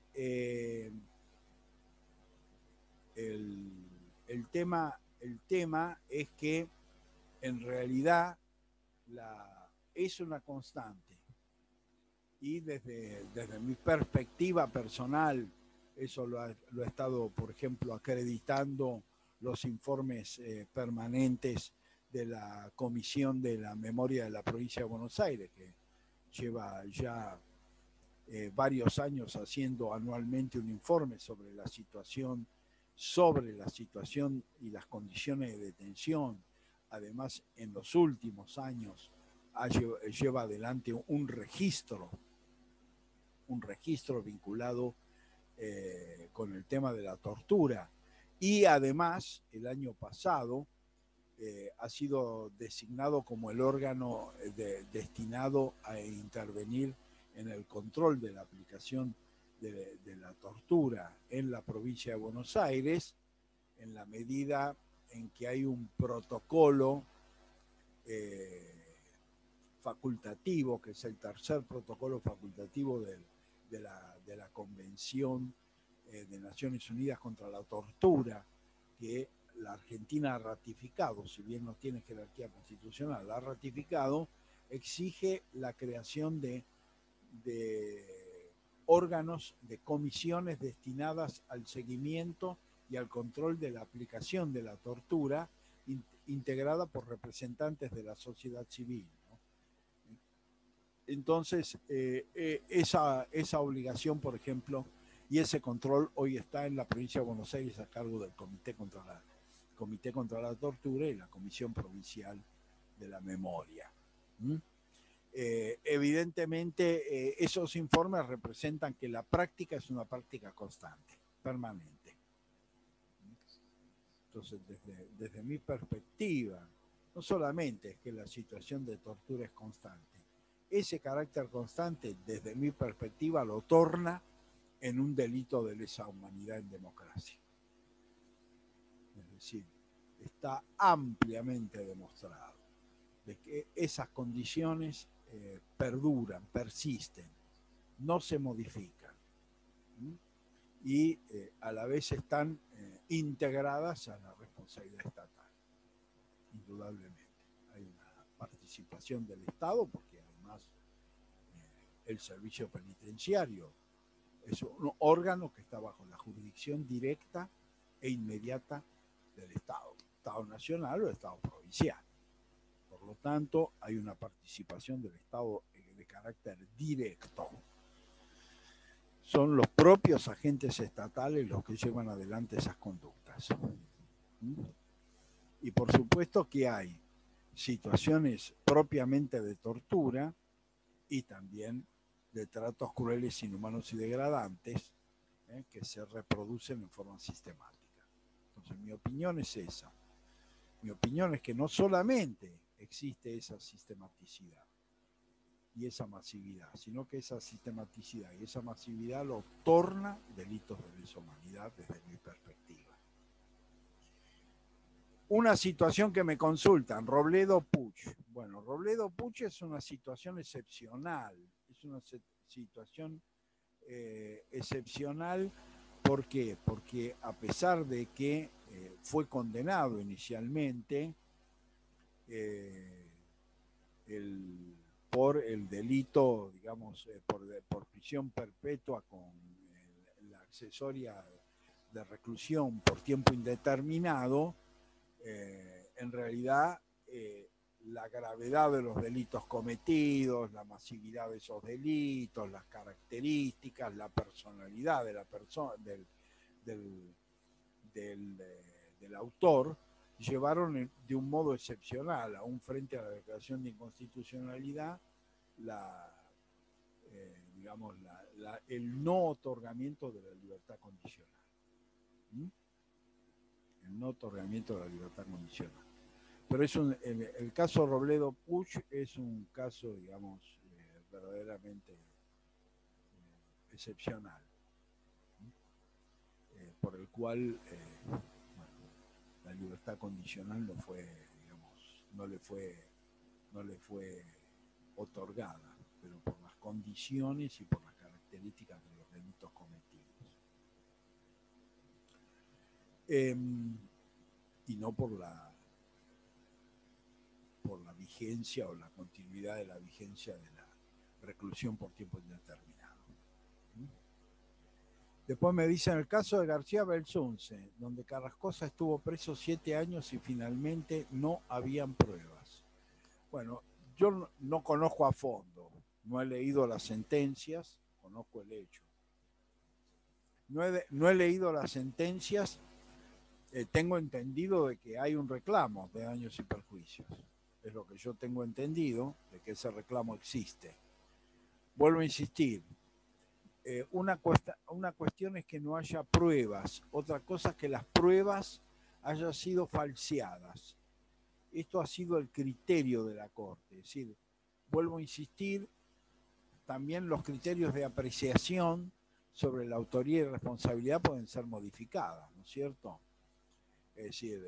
el tema es que en realidad es una constante. Y desde mi perspectiva personal, eso lo ha estado, por ejemplo, acreditando los informes permanentes de la Comisión de la Memoria de la Provincia de Buenos Aires, que lleva ya varios años haciendo anualmente un informe sobre la situación y las condiciones de detención. Además, en los últimos años lleva adelante un registro vinculado con el tema de la tortura. Y además, el año pasado ha sido designado como el órgano destinado a intervenir en el control de la aplicación de la tortura en la provincia de Buenos Aires, en la medida en que hay un protocolo facultativo, que es el tercer protocolo facultativo de la Convención de Naciones Unidas contra la Tortura, que la Argentina ha ratificado, si bien no tiene jerarquía constitucional, la ha ratificado, exige la creación de órganos, de comisiones destinadas al seguimiento y al control de la aplicación de la tortura, integrada por representantes de la sociedad civil, ¿no? Entonces, esa obligación, por ejemplo, y ese control hoy está en la provincia de Buenos Aires a cargo del Comité contra la Tortura y la Comisión Provincial de la Memoria. Evidentemente, esos informes representan que la práctica es una práctica constante, permanente. Entonces, desde mi perspectiva, no solamente es que la situación de tortura es constante, ese carácter constante, desde mi perspectiva, lo torna en un delito de lesa humanidad en democracia. Es decir, está ampliamente demostrado de que esas condiciones perduran, persisten, no se modifican, y a la vez están integradas a la responsabilidad estatal. Indudablemente hay una participación del Estado, porque además el servicio penitenciario es un órgano que está bajo la jurisdicción directa e inmediata del Estado nacional o Estado provincial. Por lo tanto, hay una participación del Estado de carácter directo. Son los propios agentes estatales los que llevan adelante esas conductas. Y por supuesto que hay situaciones propiamente de tortura y también de tratos crueles, inhumanos y degradantes que se reproducen en forma sistemática. Entonces, mi opinión es esa. Mi opinión es que no solamente existe esa sistematicidad y esa masividad, sino que esa sistematicidad y esa masividad lo torna delitos de lesa humanidad desde mi perspectiva. Una situación que me consultan, Robledo Puch. Bueno, Robledo Puch es una situación excepcional, es una situación excepcional. ¿Por qué? Porque a pesar de que fue condenado inicialmente por el delito, digamos, por prisión perpetua con la accesoria de reclusión por tiempo indeterminado, en realidad la gravedad de los delitos cometidos, la masividad de esos delitos, las características, la personalidad de la persona, del autor, llevaron de un modo excepcional, aún frente a la declaración de inconstitucionalidad, el no otorgamiento de la libertad condicional. El no otorgamiento de la libertad condicional. Pero el caso Robledo Puch es un caso, digamos, verdaderamente excepcional, por el cual la libertad condicional no fue, digamos, no le fue otorgada, pero por las condiciones y por las características de los delitos cometidos. Y no por la vigencia o la continuidad de la vigencia de la reclusión por tiempo indeterminado. Después me dicen el caso de García Belsunce, donde Carrascosa estuvo preso 7 años y finalmente no habían pruebas. Bueno, yo no conozco a fondo, no he leído las sentencias, conozco el hecho. No he leído las sentencias, tengo entendido de que hay un reclamo de daños y perjuicios. Es lo que yo tengo entendido, de que ese reclamo existe. Vuelvo a insistir, una cuestión es que no haya pruebas, otra cosa es que las pruebas hayan sido falseadas. Esto ha sido el criterio de la Corte. Es decir, vuelvo a insistir, también los criterios de apreciación sobre la autoría y responsabilidad pueden ser modificadas, ¿no es cierto? Es decir,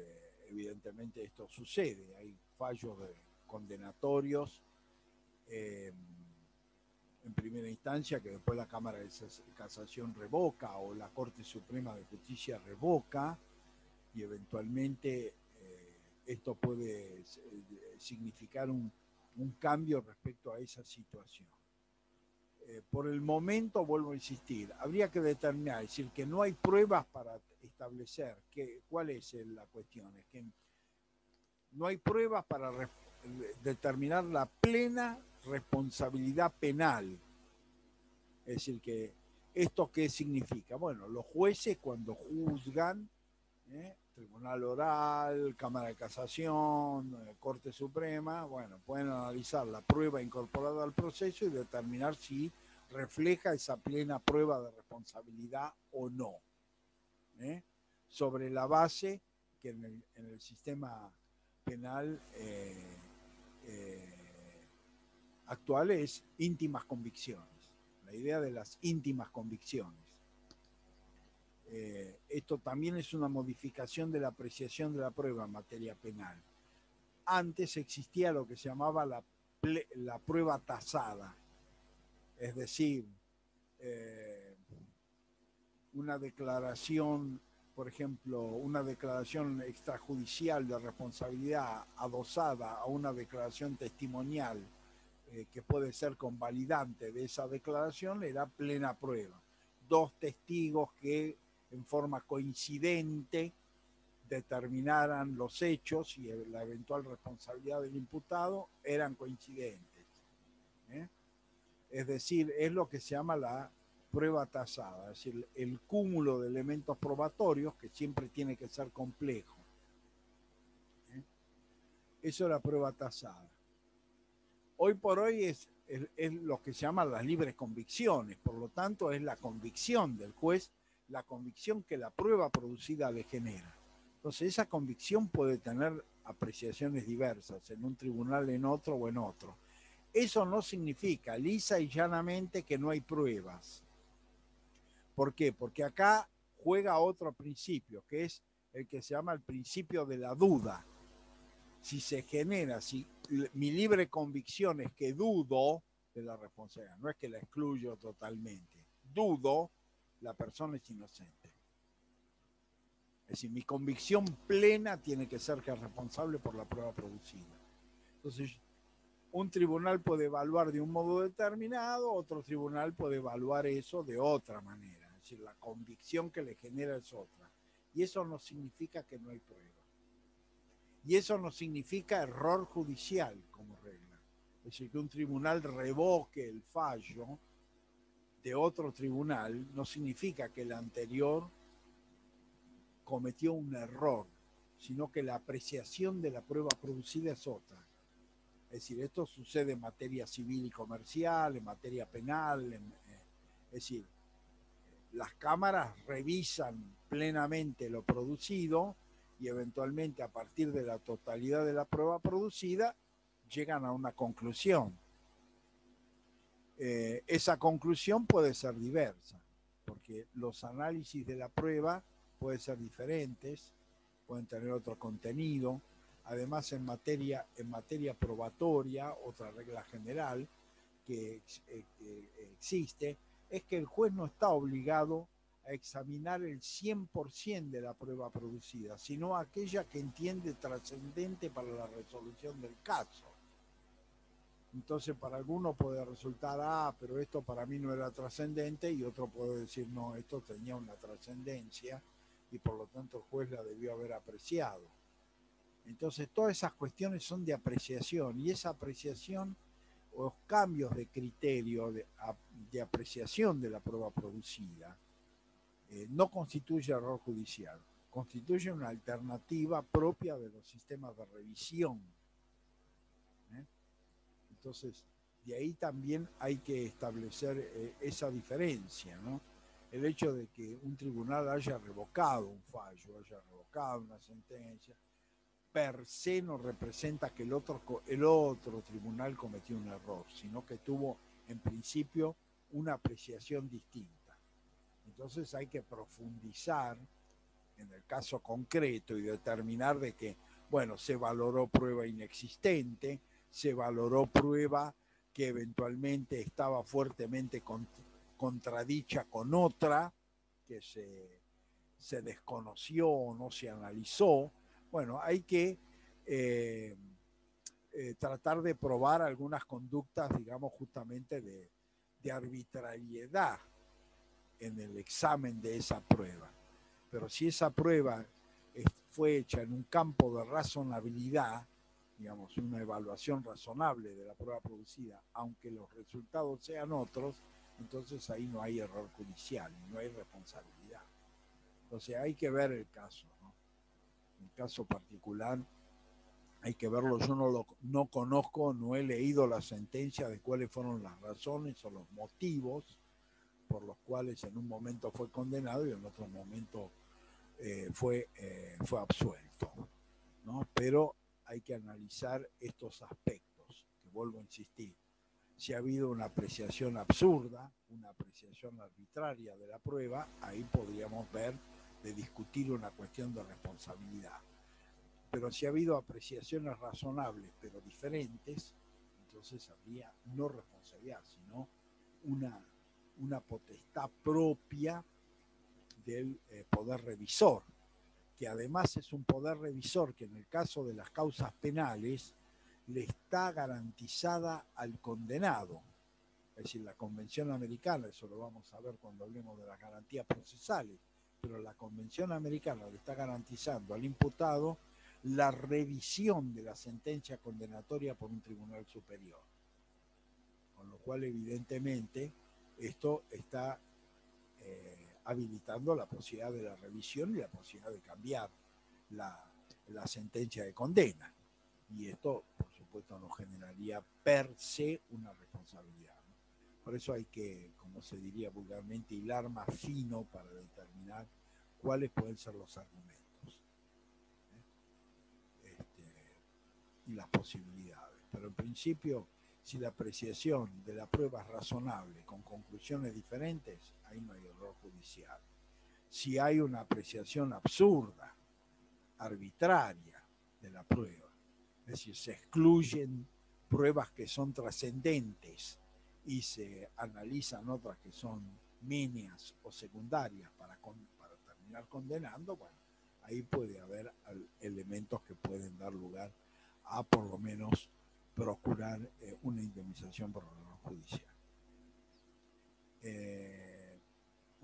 evidentemente esto sucede, hay fallos condenatorios en primera instancia que después la Cámara de Casación revoca o la Corte Suprema de Justicia revoca y eventualmente esto puede significar un cambio respecto a esa situación. Por el momento, vuelvo a insistir, habría que determinar, es decir, que no hay pruebas para establecer cuál es la cuestión, es que no hay pruebas para determinar la plena responsabilidad penal. Es decir, que ¿esto qué significa? Bueno, los jueces cuando juzgan, Tribunal Oral, Cámara de Casación, Corte Suprema, bueno, pueden analizar la prueba incorporada al proceso y determinar si refleja esa plena prueba de responsabilidad o no. Sobre la base que en el sistema penal actual es íntimas convicciones. La idea de las íntimas convicciones. Esto también es una modificación de la apreciación de la prueba en materia penal. Antes existía lo que se llamaba la prueba tasada, es decir, una declaración, por ejemplo, una declaración extrajudicial de responsabilidad adosada a una declaración testimonial que puede ser convalidante de esa declaración, era plena prueba. 2 testigos que en forma coincidente determinaran los hechos y la eventual responsabilidad del imputado eran coincidentes. Es decir, es lo que se llama la prueba tasada, es decir, el cúmulo de elementos probatorios que siempre tiene que ser complejo. Eso es la prueba tasada. Hoy por hoy es lo que se llama las libres convicciones, por lo tanto es la convicción del juez, la convicción que la prueba producida le genera. Entonces esa convicción puede tener apreciaciones diversas en un tribunal, en otro o en otro. Eso no significa lisa y llanamente que no hay pruebas. ¿Por qué? Porque acá juega otro principio, que es el que se llama el principio de la duda. Si se genera, si mi libre convicción es que dudo de la responsabilidad, no es que la excluyo totalmente, dudo, la persona es inocente. Es decir, mi convicción plena tiene que ser que es responsable por la prueba producida. Entonces, un tribunal puede evaluar de un modo determinado, otro tribunal puede evaluar eso de otra manera. Es decir, la convicción que le genera es otra. Y eso no significa que no hay prueba. Y eso no significa error judicial como regla. Es decir, que un tribunal revoque el fallo de otro tribunal no significa que el anterior cometió un error, sino que la apreciación de la prueba producida es otra. Es decir, esto sucede en materia civil y comercial, en materia penal, es decir, las cámaras revisan plenamente lo producido y eventualmente a partir de la totalidad de la prueba producida llegan a una conclusión. Esa conclusión puede ser diversa, porque los análisis de la prueba pueden ser diferentes, pueden tener otro contenido. Además, en materia probatoria, otra regla general que existe es que el juez no está obligado a examinar el 100% de la prueba producida, sino aquella que entiende trascendente para la resolución del caso. Entonces, para algunos puede resultar, pero esto para mí no era trascendente, y otro puede decir, no, esto tenía una trascendencia y por lo tanto el juez la debió haber apreciado. Entonces, todas esas cuestiones son de apreciación, y esa apreciación o los cambios de criterio de apreciación de la prueba producida no constituye error judicial, constituye una alternativa propia de los sistemas de revisión. Entonces, de ahí también hay que establecer esa diferencia, ¿no? El hecho de que un tribunal haya revocado un fallo, haya revocado una sentencia, per se no representa que el otro tribunal cometió un error, sino que tuvo en principio una apreciación distinta. Entonces hay que profundizar en el caso concreto y determinar de que, bueno, se valoró prueba inexistente, se valoró prueba que eventualmente estaba fuertemente contradicha con otra, que se desconoció o no se analizó. Bueno, hay que tratar de probar algunas conductas, digamos, justamente de arbitrariedad en el examen de esa prueba. Pero si esa prueba fue hecha en un campo de razonabilidad, digamos, una evaluación razonable de la prueba producida, aunque los resultados sean otros, entonces ahí no hay error judicial, no hay responsabilidad. Entonces hay que ver el caso, ¿no? El caso particular hay que verlo. Yo no conozco, no he leído la sentencia de cuáles fueron las razones o los motivos por los cuales en un momento fue condenado y en otro momento fue absuelto, ¿no? Pero hay que analizar estos aspectos, que vuelvo a insistir. Si ha habido una apreciación absurda, una apreciación arbitraria de la prueba, ahí podríamos ver de discutir una cuestión de responsabilidad. Pero si ha habido apreciaciones razonables pero diferentes, entonces habría no responsabilidad, sino una potestad propia del poder revisor, que además es un poder revisor que en el caso de las causas penales le está garantizada al condenado. Es decir, la Convención Americana, eso lo vamos a ver cuando hablemos de las garantías procesales, pero la Convención Americana le está garantizando al imputado la revisión de la sentencia condenatoria por un tribunal superior. Con lo cual, evidentemente, esto está habilitando la posibilidad de la revisión y la posibilidad de cambiar la sentencia de condena. Y esto, por supuesto, no generaría per se una responsabilidad, ¿no? Por eso hay que, como se diría vulgarmente, hilar más fino para determinar cuáles pueden ser los argumentos y las posibilidades. Pero en principio, si la apreciación de la prueba es razonable con conclusiones diferentes, ahí no hay error judicial. Si hay una apreciación absurda, arbitraria de la prueba, es decir, se excluyen pruebas que son trascendentes y se analizan otras que son minias o secundarias para terminar condenando, bueno, ahí puede haber elementos que pueden dar lugar a por lo menos procurar una indemnización por error judicial.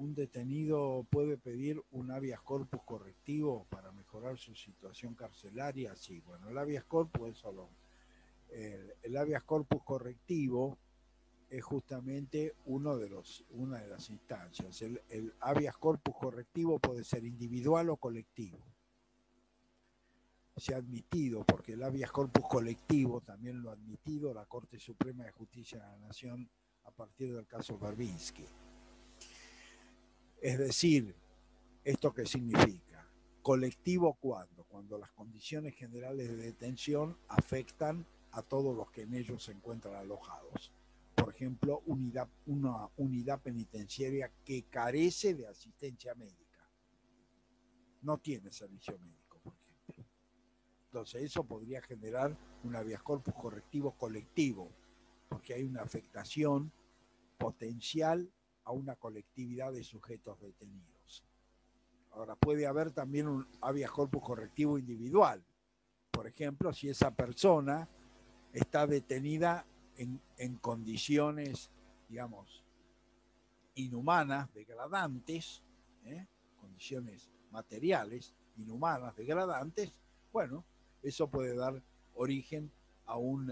un detenido puede pedir un habeas corpus correctivo para mejorar su situación carcelaria. Sí, bueno, el habeas corpus es solo el habeas corpus correctivo es justamente una de las instancias. El habeas corpus correctivo puede ser individual o colectivo. Se ha admitido, porque el habeas corpus colectivo también lo ha admitido la Corte Suprema de Justicia de la Nación a partir del caso Verbinski. Es decir, ¿esto qué significa? Colectivo cuando las condiciones generales de detención afectan a todos los que en ellos se encuentran alojados. Por ejemplo, una unidad penitenciaria que carece de asistencia médica. No tiene servicio médico, por ejemplo. Entonces eso podría generar un habeas corpus correctivo colectivo, porque hay una afectación potencial a una colectividad de sujetos detenidos. Ahora, puede haber también un habeas corpus correctivo individual. Por ejemplo, si esa persona está detenida en condiciones, digamos, inhumanas, degradantes, condiciones materiales, inhumanas, degradantes, bueno, eso puede dar origen a un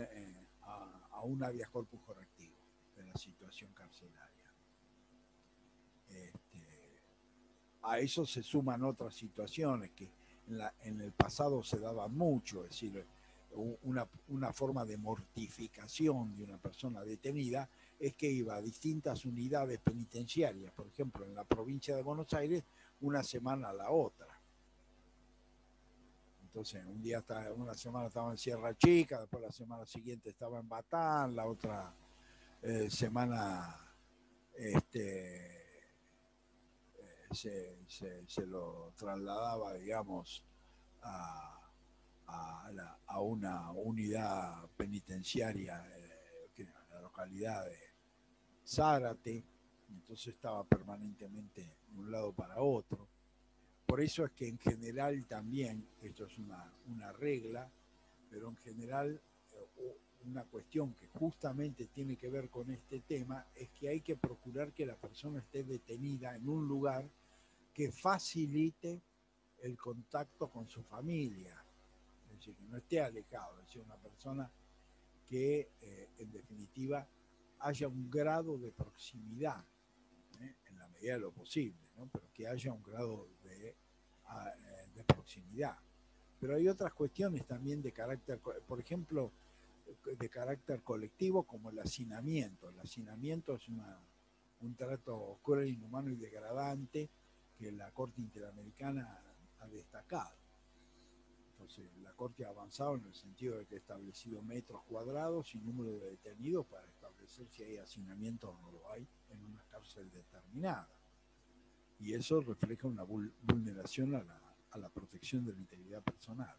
habeas corpus correctivo de la situación carcelaria. A eso se suman otras situaciones que en el pasado se daban mucho, es decir, una forma de mortificación de una persona detenida es que iba a distintas unidades penitenciarias, por ejemplo, en la provincia de Buenos Aires, una semana a la otra. Entonces, una semana estaba en Sierra Chica, después la semana siguiente estaba en Batán, la otra semana se lo trasladaba, digamos, a una unidad penitenciaria en la localidad de Zárate, entonces estaba permanentemente de un lado para otro. Por eso es que en general también, esto es una regla, pero en general una cuestión que justamente tiene que ver con este tema es que hay que procurar que la persona esté detenida en un lugar que facilite el contacto con su familia, es decir, que no esté alejado, es decir, una persona que en definitiva haya un grado de proximidad, en la medida de lo posible, ¿no? Pero que haya un grado de proximidad. Pero hay otras cuestiones también de carácter, por ejemplo, de carácter colectivo, como el hacinamiento. El hacinamiento es un trato cruel, inhumano y degradante que la Corte Interamericana ha destacado. Entonces, la Corte ha avanzado en el sentido de que ha establecido metros cuadrados y número de detenidos para establecer si hay hacinamiento o no lo hay en una cárcel determinada. Y eso refleja una vulneración a la protección de la integridad personal.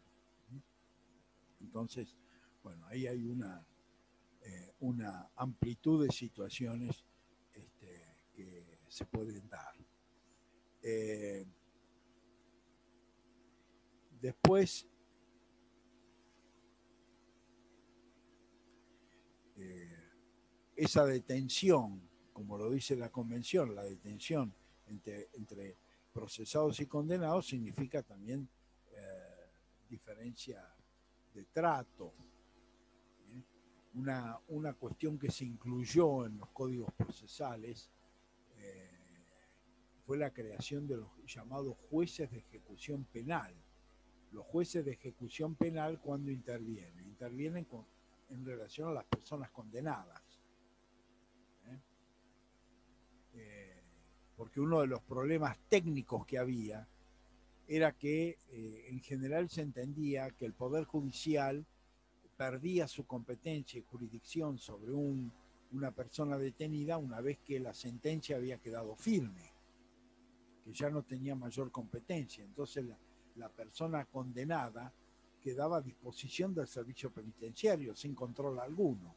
Entonces, bueno, ahí hay una amplitud de situaciones que se pueden dar. Después, esa detención, como lo dice la Convención, la detención entre procesados y condenados significa también diferencia de trato. Una cuestión que se incluyó en los códigos procesales fue la creación de los llamados jueces de ejecución penal. Los jueces de ejecución penal, ¿cuándo intervienen? Intervienen en relación a las personas condenadas. Porque uno de los problemas técnicos que había era que en general se entendía que el Poder Judicial perdía su competencia y jurisdicción sobre una persona detenida una vez que la sentencia había quedado firme, que ya no tenía mayor competencia. Entonces la persona condenada quedaba a disposición del servicio penitenciario sin control alguno.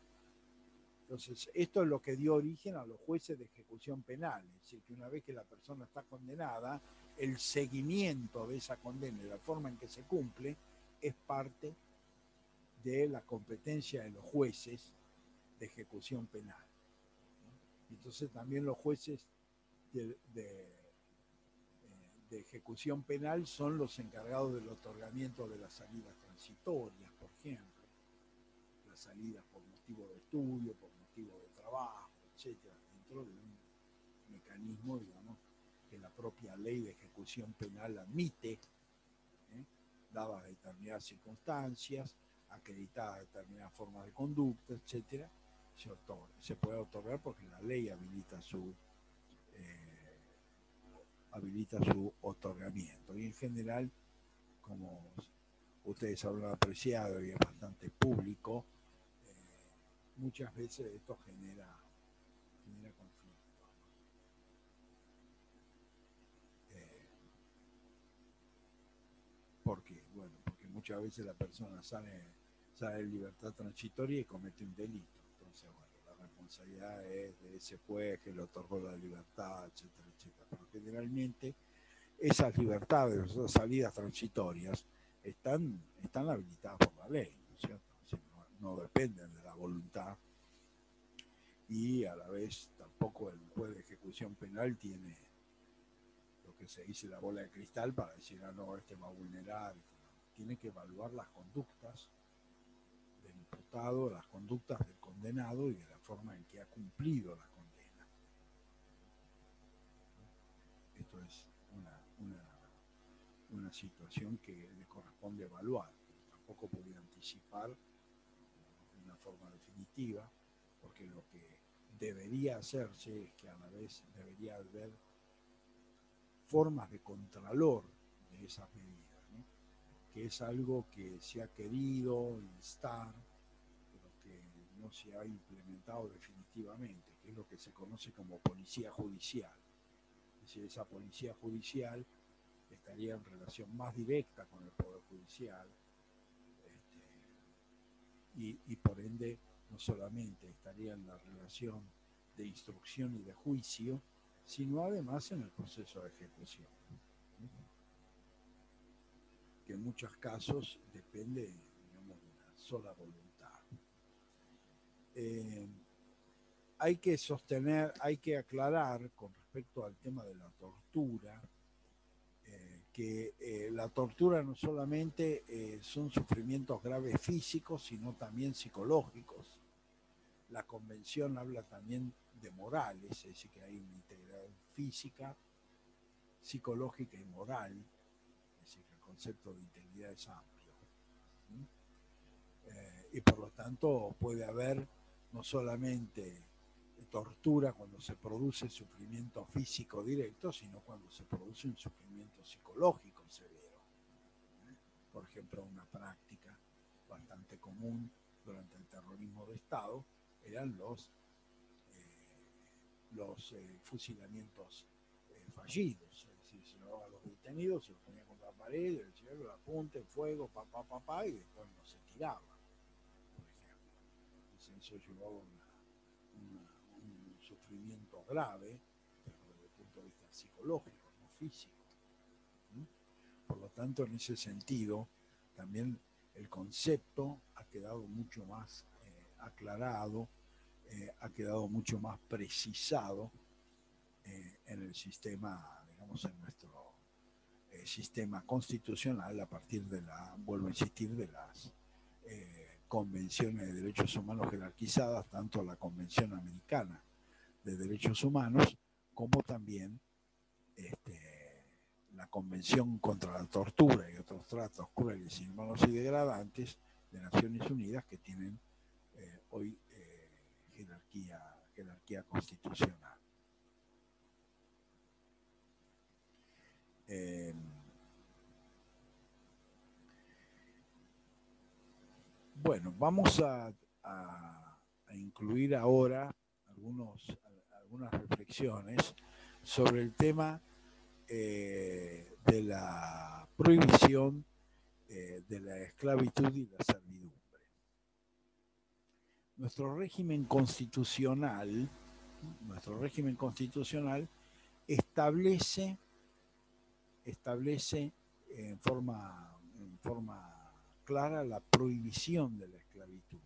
Entonces, esto es lo que dio origen a los jueces de ejecución penal, es decir, que una vez que la persona está condenada, el seguimiento de esa condena y la forma en que se cumple es parte de la competencia de los jueces de ejecución penal. Entonces también los jueces de, de, de ejecución penal son los encargados del otorgamiento de las salidas transitorias, por ejemplo, las salidas por motivo de estudio, por motivo de trabajo, etcétera, dentro de un mecanismo, digamos, que la propia ley de ejecución penal admite, dadas determinadas circunstancias, acreditadas determinadas formas de conducta, etcétera, se puede otorgar porque la ley habilita su otorgamiento. Y en general, como ustedes habrán apreciado y es bastante público, muchas veces esto genera conflicto. ¿Por qué? Bueno, porque muchas veces la persona sale en libertad transitoria y comete un delito. Entonces, bueno, la responsabilidad es de ese juez que le otorgó la libertad, etcétera, etcétera. Pero generalmente esas libertades, esas salidas transitorias, están habilitadas por la ley, ¿no es cierto? O sea, no dependen de la voluntad, y a la vez tampoco el juez de ejecución penal tiene lo que se dice la bola de cristal para decir, ah, no, este va a vulnerar. Tiene que evaluar las conductas del imputado, las conductas del condenado y de la forma en que ha cumplido la condena. Esto es una situación que le corresponde evaluar. Tampoco puede anticipar de una forma definitiva, porque lo que debería hacerse es que a la vez debería haber formas de contralor de esas medidas, ¿no? Que es algo que se ha querido instar, pero que no se ha implementado definitivamente, que es lo que se conoce como policía judicial. Es decir, esa policía judicial estaría en relación más directa con el Poder Judicial, y por ende no solamente estaría en la relación de instrucción y de juicio, sino además en el proceso de ejecución, que en muchos casos depende, digamos, de una sola voluntad. Hay que sostener, hay que aclarar con respecto al tema de la tortura, que la tortura no solamente son sufrimientos graves físicos, sino también psicológicos. La convención habla también de morales, es decir, que hay una integridad física, psicológica y moral, es decir, que el concepto de integridad es amplio. Y por lo tanto puede haber no solamente tortura cuando se produce sufrimiento físico directo, sino cuando se produce un sufrimiento psicológico severo. Por ejemplo, una práctica bastante común durante el terrorismo de Estado eran los fusilamientos fallidos. Es decir, se llevaba a los detenidos, se los ponía contra la pared, el cielo, la punta, el fuego, y después no se tiraba, por ejemplo. Entonces eso llevaba un sufrimiento grave, pero desde el punto de vista psicológico, no físico. Por lo tanto, en ese sentido, también el concepto ha quedado mucho más aclarado, ha quedado mucho más precisado en el sistema, digamos, en nuestro sistema constitucional, a partir de vuelvo a insistir, de las convenciones de derechos humanos jerarquizadas, tanto la Convención Americana de Derechos Humanos como también la Convención contra la Tortura y otros tratos crueles, inhumanos y degradantes de Naciones Unidas, que tienen hoy jerarquía constitucional. Bueno, vamos a incluir ahora algunas reflexiones sobre el tema de la prohibición de la esclavitud y la servidumbre. Nuestro régimen constitucional establece en forma clara la prohibición de la esclavitud.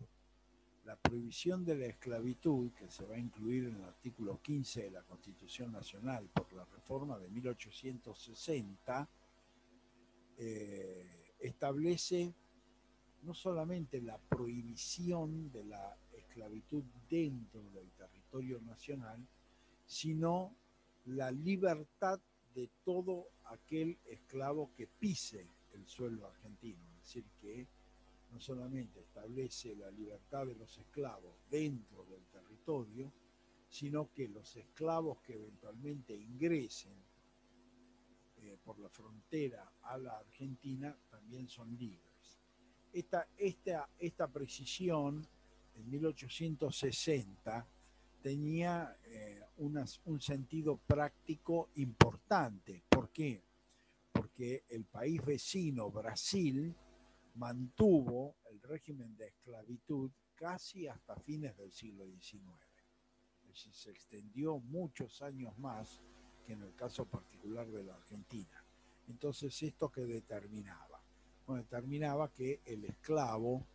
La prohibición de la esclavitud, que se va a incluir en el artículo 15 de la Constitución Nacional por la reforma de 1860, establece no solamente la prohibición de la esclavitud dentro del territorio nacional, sino la libertad de todo aquel esclavo que pise el suelo argentino. Es decir, que no solamente establece la libertad de los esclavos dentro del territorio, sino que los esclavos que eventualmente ingresen por la frontera a la Argentina también son libres. Esta precisión en 1860 tenía un sentido práctico importante. ¿Por qué? Porque el país vecino, Brasil, mantuvo el régimen de esclavitud casi hasta fines del siglo XIX. Es decir, se extendió muchos años más que en el caso particular de la Argentina. Entonces, ¿esto qué determinaba? Bueno, determinaba que el esclavo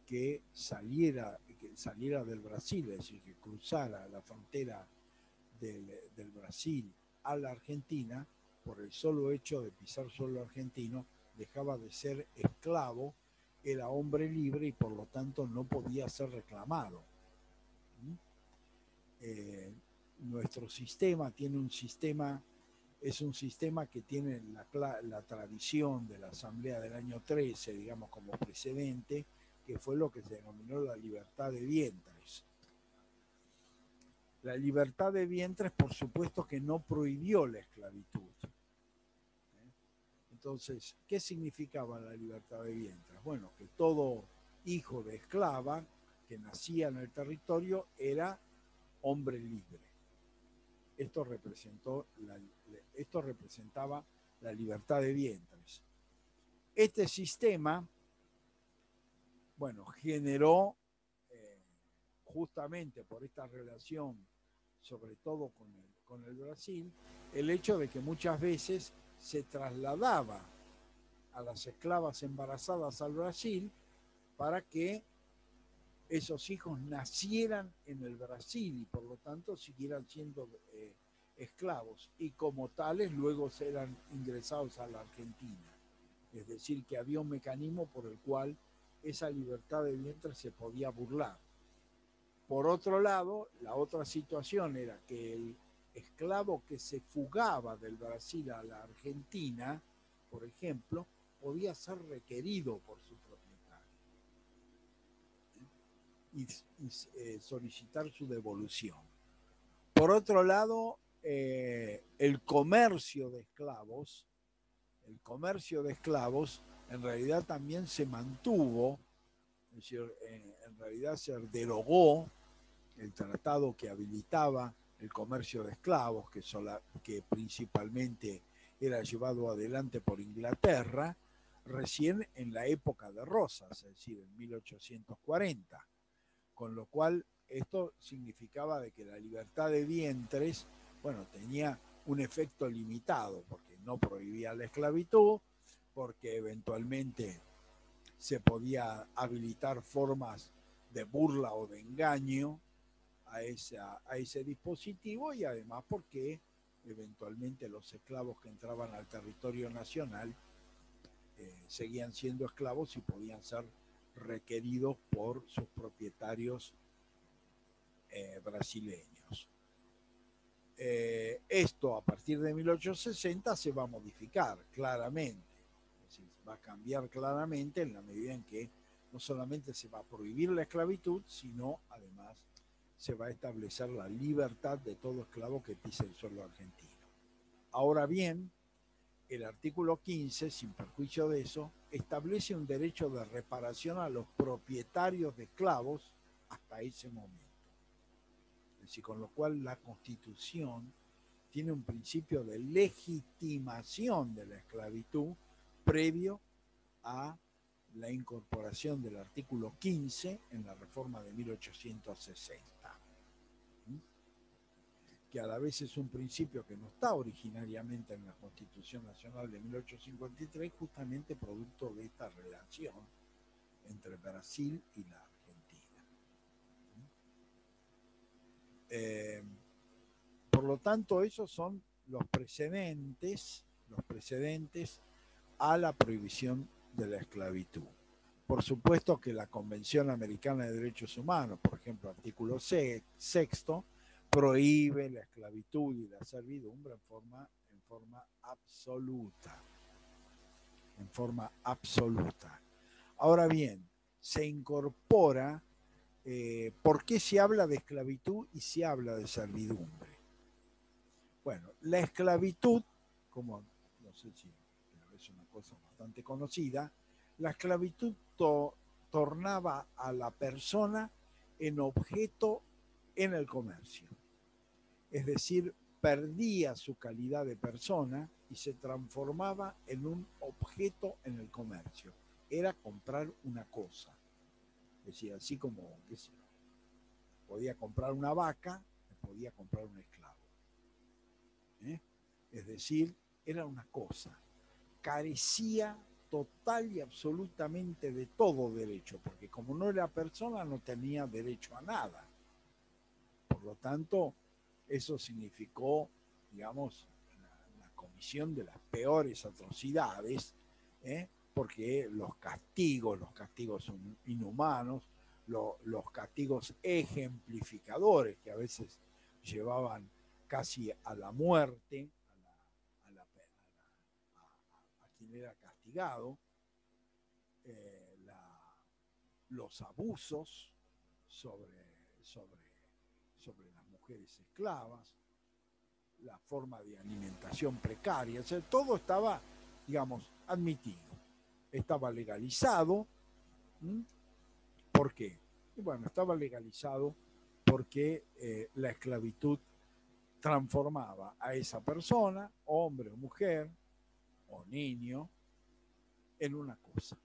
que saliera del Brasil, es decir, que cruzara la frontera del Brasil a la Argentina, por el solo hecho de pisar suelo argentino, dejaba de ser esclavo, era hombre libre y por lo tanto no podía ser reclamado. Nuestro sistema tiene es un sistema que tiene la tradición de la Asamblea del año 13, digamos, como precedente, que fue lo que se denominó la libertad de vientres. La libertad de vientres, por supuesto, que no prohibió la esclavitud. Entonces, ¿qué significaba la libertad de vientres? Bueno, que todo hijo de esclava que nacía en el territorio era hombre libre. Esto representaba la libertad de vientres. Este sistema, bueno, generó justamente por esta relación, sobre todo con el Brasil, el hecho de que muchas veces se trasladaba a las esclavas embarazadas al Brasil para que esos hijos nacieran en el Brasil y por lo tanto siguieran siendo esclavos y como tales luego eran ingresados a la Argentina. Es decir, que había un mecanismo por el cual esa libertad de vientre se podía burlar. Por otro lado, la otra situación era que el esclavo que se fugaba del Brasil a la Argentina, por ejemplo, podía ser requerido por su propietario y solicitar su devolución. Por otro lado, el comercio de esclavos en realidad también se mantuvo, es decir, en realidad se derogó el tratado que habilitaba el comercio de esclavos, que principalmente era llevado adelante por Inglaterra, recién en la época de Rosas, es decir, en 1840. Con lo cual, esto significaba de que la libertad de vientres, bueno, tenía un efecto limitado, porque no prohibía la esclavitud, porque eventualmente se podía habilitar formas de burla o de engaño a ese dispositivo y además porque eventualmente los esclavos que entraban al territorio nacional seguían siendo esclavos y podían ser requeridos por sus propietarios brasileños. Esto a partir de 1860 se va a modificar claramente, es decir, va a cambiar claramente en la medida en que no solamente se va a prohibir la esclavitud, sino además se va a establecer la libertad de todo esclavo que pise el suelo argentino. Ahora bien, el artículo 15, sin perjuicio de eso, establece un derecho de reparación a los propietarios de esclavos hasta ese momento. Es decir, con lo cual la Constitución tiene un principio de legitimación de la esclavitud previo a la incorporación del artículo 15 en la reforma de 1860, que a la vez es un principio que no está originariamente en la Constitución Nacional de 1853, justamente producto de esta relación entre Brasil y la Argentina. Eh, por lo tanto, esos son los precedentes a la prohibición de la esclavitud. Por supuesto que la Convención Americana de Derechos Humanos, por ejemplo, artículo sexto, prohíbe la esclavitud y la servidumbre en forma absoluta. En forma absoluta. Ahora bien, se incorpora, ¿por qué se habla de esclavitud y se habla de servidumbre? Bueno, la esclavitud, como no sé si es una cosa bastante conocida, la esclavitud tornaba a la persona en objeto en el comercio. Es decir, perdía su calidad de persona y se transformaba en un objeto en el comercio. Era comprar una cosa. Es decir, así como, qué sé yo, podía comprar una vaca, podía comprar un esclavo. Es decir, era una cosa. Carecía total y absolutamente de todo derecho, porque como no era persona no tenía derecho a nada. Por lo tanto, eso significó, digamos, la comisión de las peores atrocidades, porque los castigos son inhumanos, los castigos ejemplificadores que a veces llevaban casi a la muerte a quien era castigado, los abusos sobre las mujeres esclavas, la forma de alimentación precaria, o sea, todo estaba, digamos, admitido, estaba legalizado. ¿Por qué? Y bueno, estaba legalizado porque la esclavitud transformaba a esa persona, hombre o mujer, o niño, en una cosa.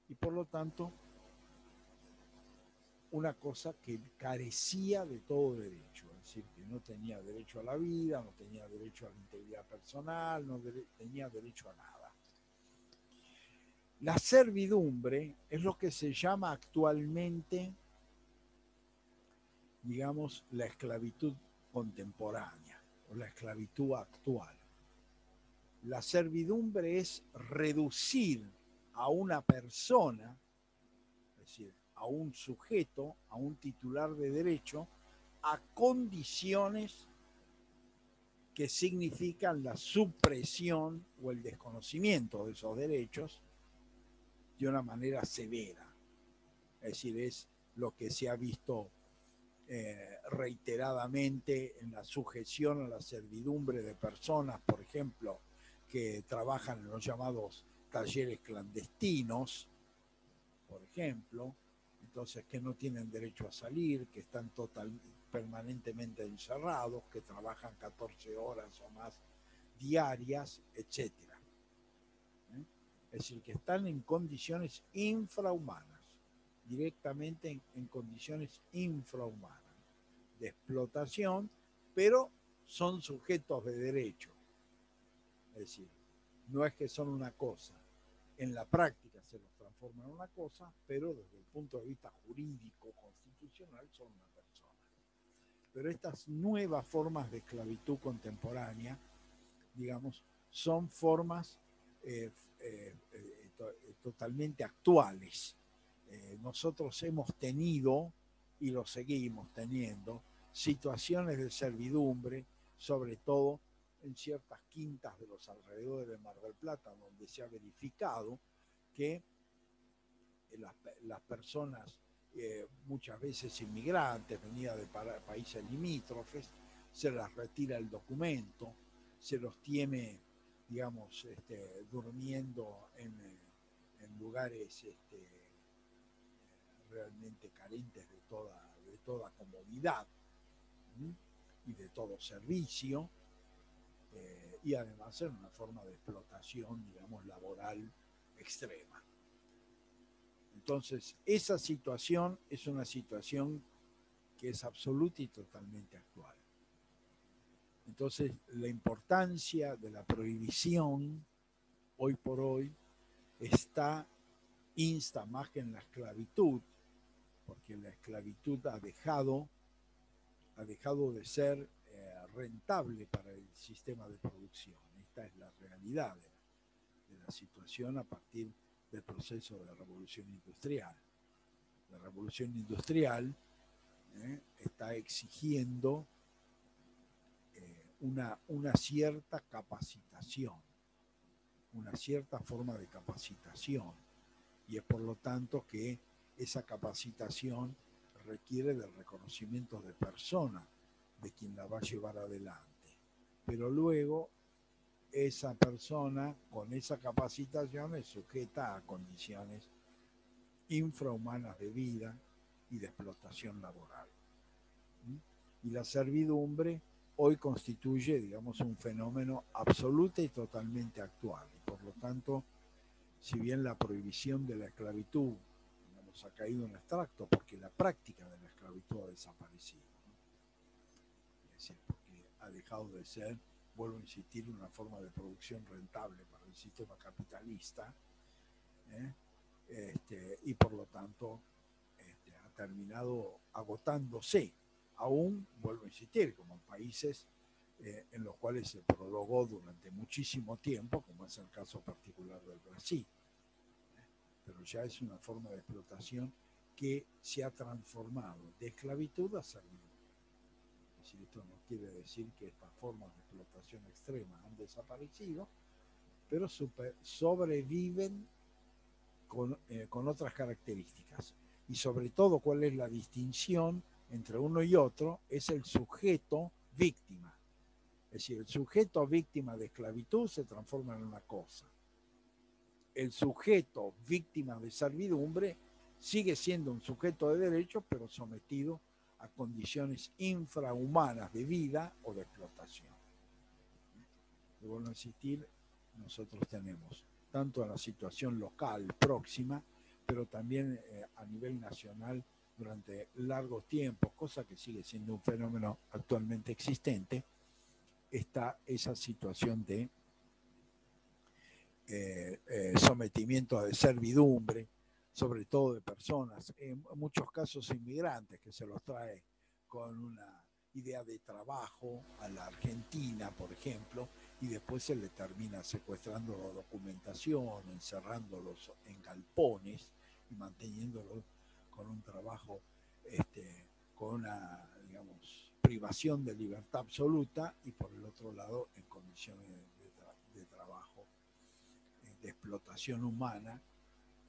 Y por lo tanto, una cosa que carecía de todo derecho, es decir, que no tenía derecho a la vida, no tenía derecho a la integridad personal, no tenía derecho a nada. La servidumbre es lo que se llama actualmente, digamos, la esclavitud contemporánea o la esclavitud actual. La servidumbre es reducir a una persona, es decir, a un sujeto, a un titular de derecho, a condiciones que significan la supresión o el desconocimiento de esos derechos de una manera severa. Es decir, es lo que se ha visto reiteradamente en la sujeción a la servidumbre de personas, por ejemplo, que trabajan en los llamados talleres clandestinos, por ejemplo, entonces que no tienen derecho a salir, que están permanentemente encerrados, que trabajan 14 horas o más diarias, etc. Es decir, que están en condiciones infrahumanas, directamente en condiciones infrahumanas de explotación, pero son sujetos de derecho. Es decir, no es que son una cosa, en la práctica se los transforma en una cosa, pero desde el punto de vista jurídico, constitucional, son una persona. Pero estas nuevas formas de esclavitud contemporánea, digamos, son formas totalmente actuales. Nosotros hemos tenido, y lo seguimos teniendo, situaciones de servidumbre, sobre todo en ciertas quintas de los alrededores de Mar del Plata, donde se ha verificado que las personas, muchas veces inmigrantes, venidas de países limítrofes, se les retira el documento, se los tiene, digamos, durmiendo en lugares realmente carentes de toda comodidad y de todo servicio, y además en una forma de explotación, digamos, laboral extrema. Entonces, esa situación es una situación que es absoluta y totalmente actual. Entonces, la importancia de la prohibición, hoy por hoy, insta más que en la esclavitud, porque la esclavitud ha dejado ha dejado de ser rentable para el sistema de producción. Esta es la realidad de la situación a partir del proceso de la revolución industrial. La revolución industrial está exigiendo una cierta capacitación, una cierta forma de capacitación, y es por lo tanto que esa capacitación requiere del reconocimiento de persona de quien la va a llevar adelante. Pero luego esa persona con esa capacitación es sujeta a condiciones infrahumanas de vida y de explotación laboral. Y la servidumbre hoy constituye, digamos, un fenómeno absoluto y totalmente actual. Y por lo tanto, si bien la prohibición de la esclavitud, digamos, ha caído en abstracto, porque la práctica de la esclavitud ha desaparecido. Es decir, porque ha dejado de ser, vuelvo a insistir, una forma de producción rentable para el sistema capitalista, y por lo tanto ha terminado agotándose. Aún, vuelvo a insistir, como en países en los cuales se prolongó durante muchísimo tiempo, como es el caso particular del Brasil. Pero ya es una forma de explotación que se ha transformado de esclavitud a servidumbre. Es decir, esto no quiere decir que estas formas de explotación extrema han desaparecido, pero sobreviven con otras características. Y sobre todo, ¿cuál es la distinción entre uno y otro? Es el sujeto víctima. Es decir, el sujeto víctima de esclavitud se transforma en una cosa. El sujeto víctima de servidumbre sigue siendo un sujeto de derechos, pero sometido a condiciones infrahumanas de vida o de explotación. Debo insistir, nosotros tenemos tanto en la situación local próxima, pero también a nivel nacional durante largos tiempos, cosa que sigue siendo un fenómeno actualmente existente, está esa situación de sometimiento de servidumbre, sobre todo de personas, en muchos casos inmigrantes, que se los trae con una idea de trabajo a la Argentina, por ejemplo, y después se le termina secuestrando la documentación, encerrándolos en galpones y manteniéndolos con un trabajo, con una, digamos, privación de libertad absoluta, y por el otro lado en condiciones de trabajo, de explotación humana,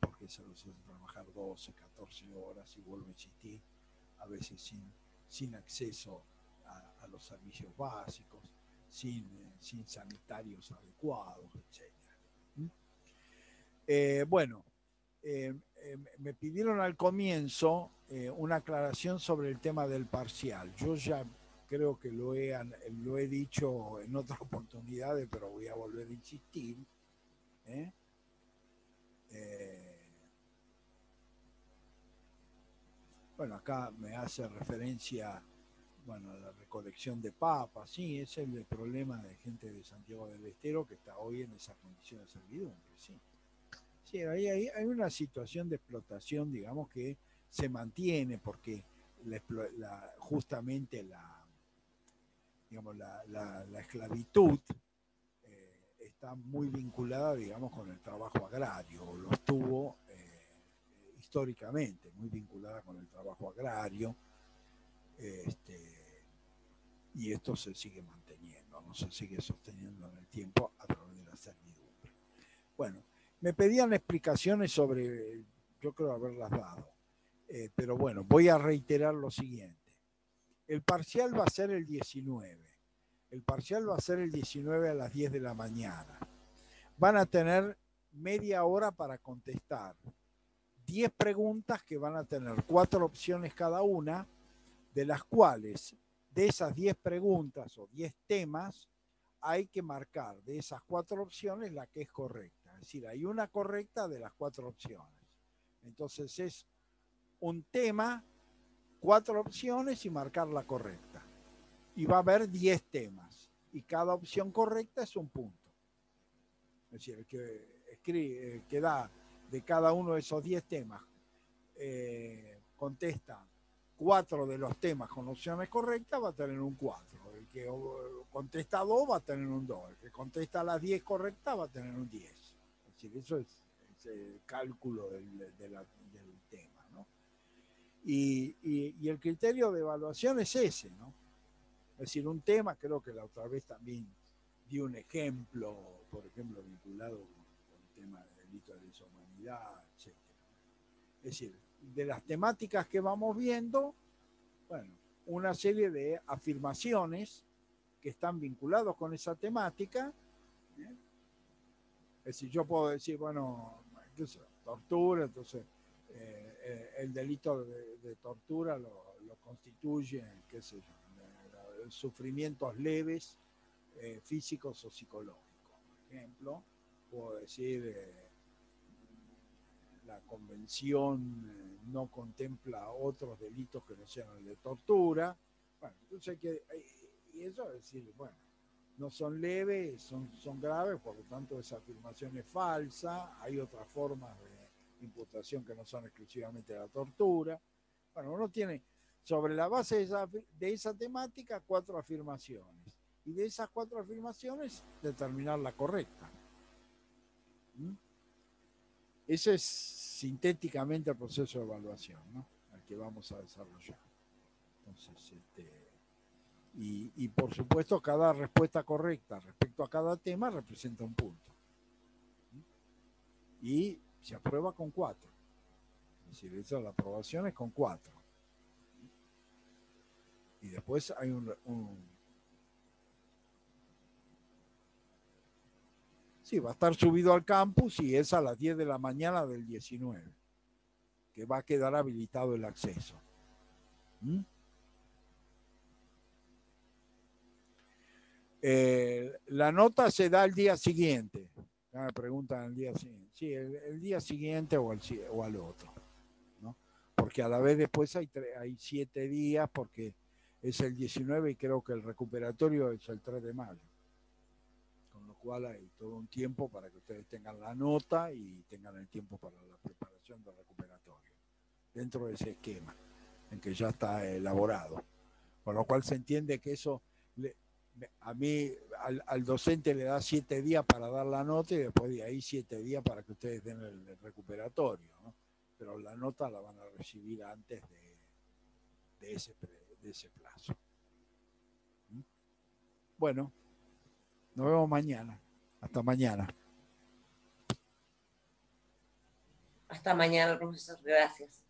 porque se los hace trabajar 12, 14 horas, y vuelvo a insistir, a veces sin acceso a los servicios básicos, sin sanitarios adecuados, etc. Bueno, me pidieron al comienzo una aclaración sobre el tema del parcial. Yo ya creo que lo he dicho en otras oportunidades, pero voy a volver a insistir. Bueno, acá me hace referencia, bueno, a la recolección de papas. Sí, es el problema de gente de Santiago del Estero que está hoy en esa condición de servidumbre. Sí, sí, hay una situación de explotación, digamos, que se mantiene porque justamente digamos, la esclavitud está muy vinculada, digamos, con el trabajo agrario, lo estuvo históricamente muy vinculada con el trabajo agrario, y esto se sigue manteniendo, no se sigue sosteniendo en el tiempo a través de la servidumbre. Bueno, me pedían explicaciones sobre, yo creo haberlas dado, pero bueno, voy a reiterar lo siguiente. El parcial va a ser el 19. El parcial va a ser el 19 a las 10 de la mañana. Van a tener media hora para contestar 10 preguntas que van a tener 4 opciones cada una, de las cuales de esas 10 preguntas o 10 temas hay que marcar de esas 4 opciones la que es correcta. Es decir, hay una correcta de las 4 opciones. Entonces es un tema, 4 opciones y marcar la correcta. Y va a haber 10 temas y cada opción correcta es un punto. Es decir, el que da de cada uno de esos 10 temas contesta 4 de los temas con opciones correctas va a tener un 4. El que contesta 2 va a tener un 2. El que contesta las 10 correctas va a tener un 10. Es decir, eso es el cálculo del tema, ¿no? Y el criterio de evaluación es ese, ¿no? Es decir, un tema, creo que la otra vez también di un ejemplo, por ejemplo, vinculado con el tema del delito de lesa humanidad, etc. Es decir, de las temáticas que vamos viendo, bueno, una serie de afirmaciones que están vinculados con esa temática. ¿Eh? Es decir, yo puedo decir, bueno, ¿qué es? Tortura, entonces el delito de tortura lo constituye, qué sé yo, sufrimientos leves, físicos o psicológicos. Por ejemplo, puedo decir, la convención no contempla otros delitos que no sean el de tortura. Bueno, entonces y eso es decir, bueno, no son leves, son graves, por lo tanto esa afirmación es falsa, hay otras formas de imputación que no son exclusivamente la tortura. Bueno, uno tiene sobre la base de esa temática 4 afirmaciones, y de esas 4 afirmaciones determinar la correcta. ¿Mm? Ese es sintéticamente el proceso de evaluación, ¿no? Al que vamos a desarrollar. Entonces, y por supuesto, cada respuesta correcta respecto a cada tema representa un punto. Y se aprueba con 4. Es decir, eso, la aprobación es con 4. Y después hay Sí, va a estar subido al campus y es a las 10 de la mañana del 19, que va a quedar habilitado el acceso. ¿Mm? La nota se da el día siguiente. Me preguntan el día siguiente. Sí, el día siguiente o al otro, ¿no? Porque a la vez después hay 7 días, porque es el 19 y creo que el recuperatorio es el 3 de mayo. Con lo cual hay todo un tiempo para que ustedes tengan la nota y tengan el tiempo para la preparación del recuperatorio, dentro de ese esquema en que ya está elaborado. Con lo cual se entiende que eso a mí, al docente le da 7 días para dar la nota y después de ahí 7 días para que ustedes den el recuperatorio, ¿no? Pero la nota la van a recibir antes de ese plazo. Bueno, nos vemos mañana. Hasta mañana.
Hasta mañana, profesor. Gracias.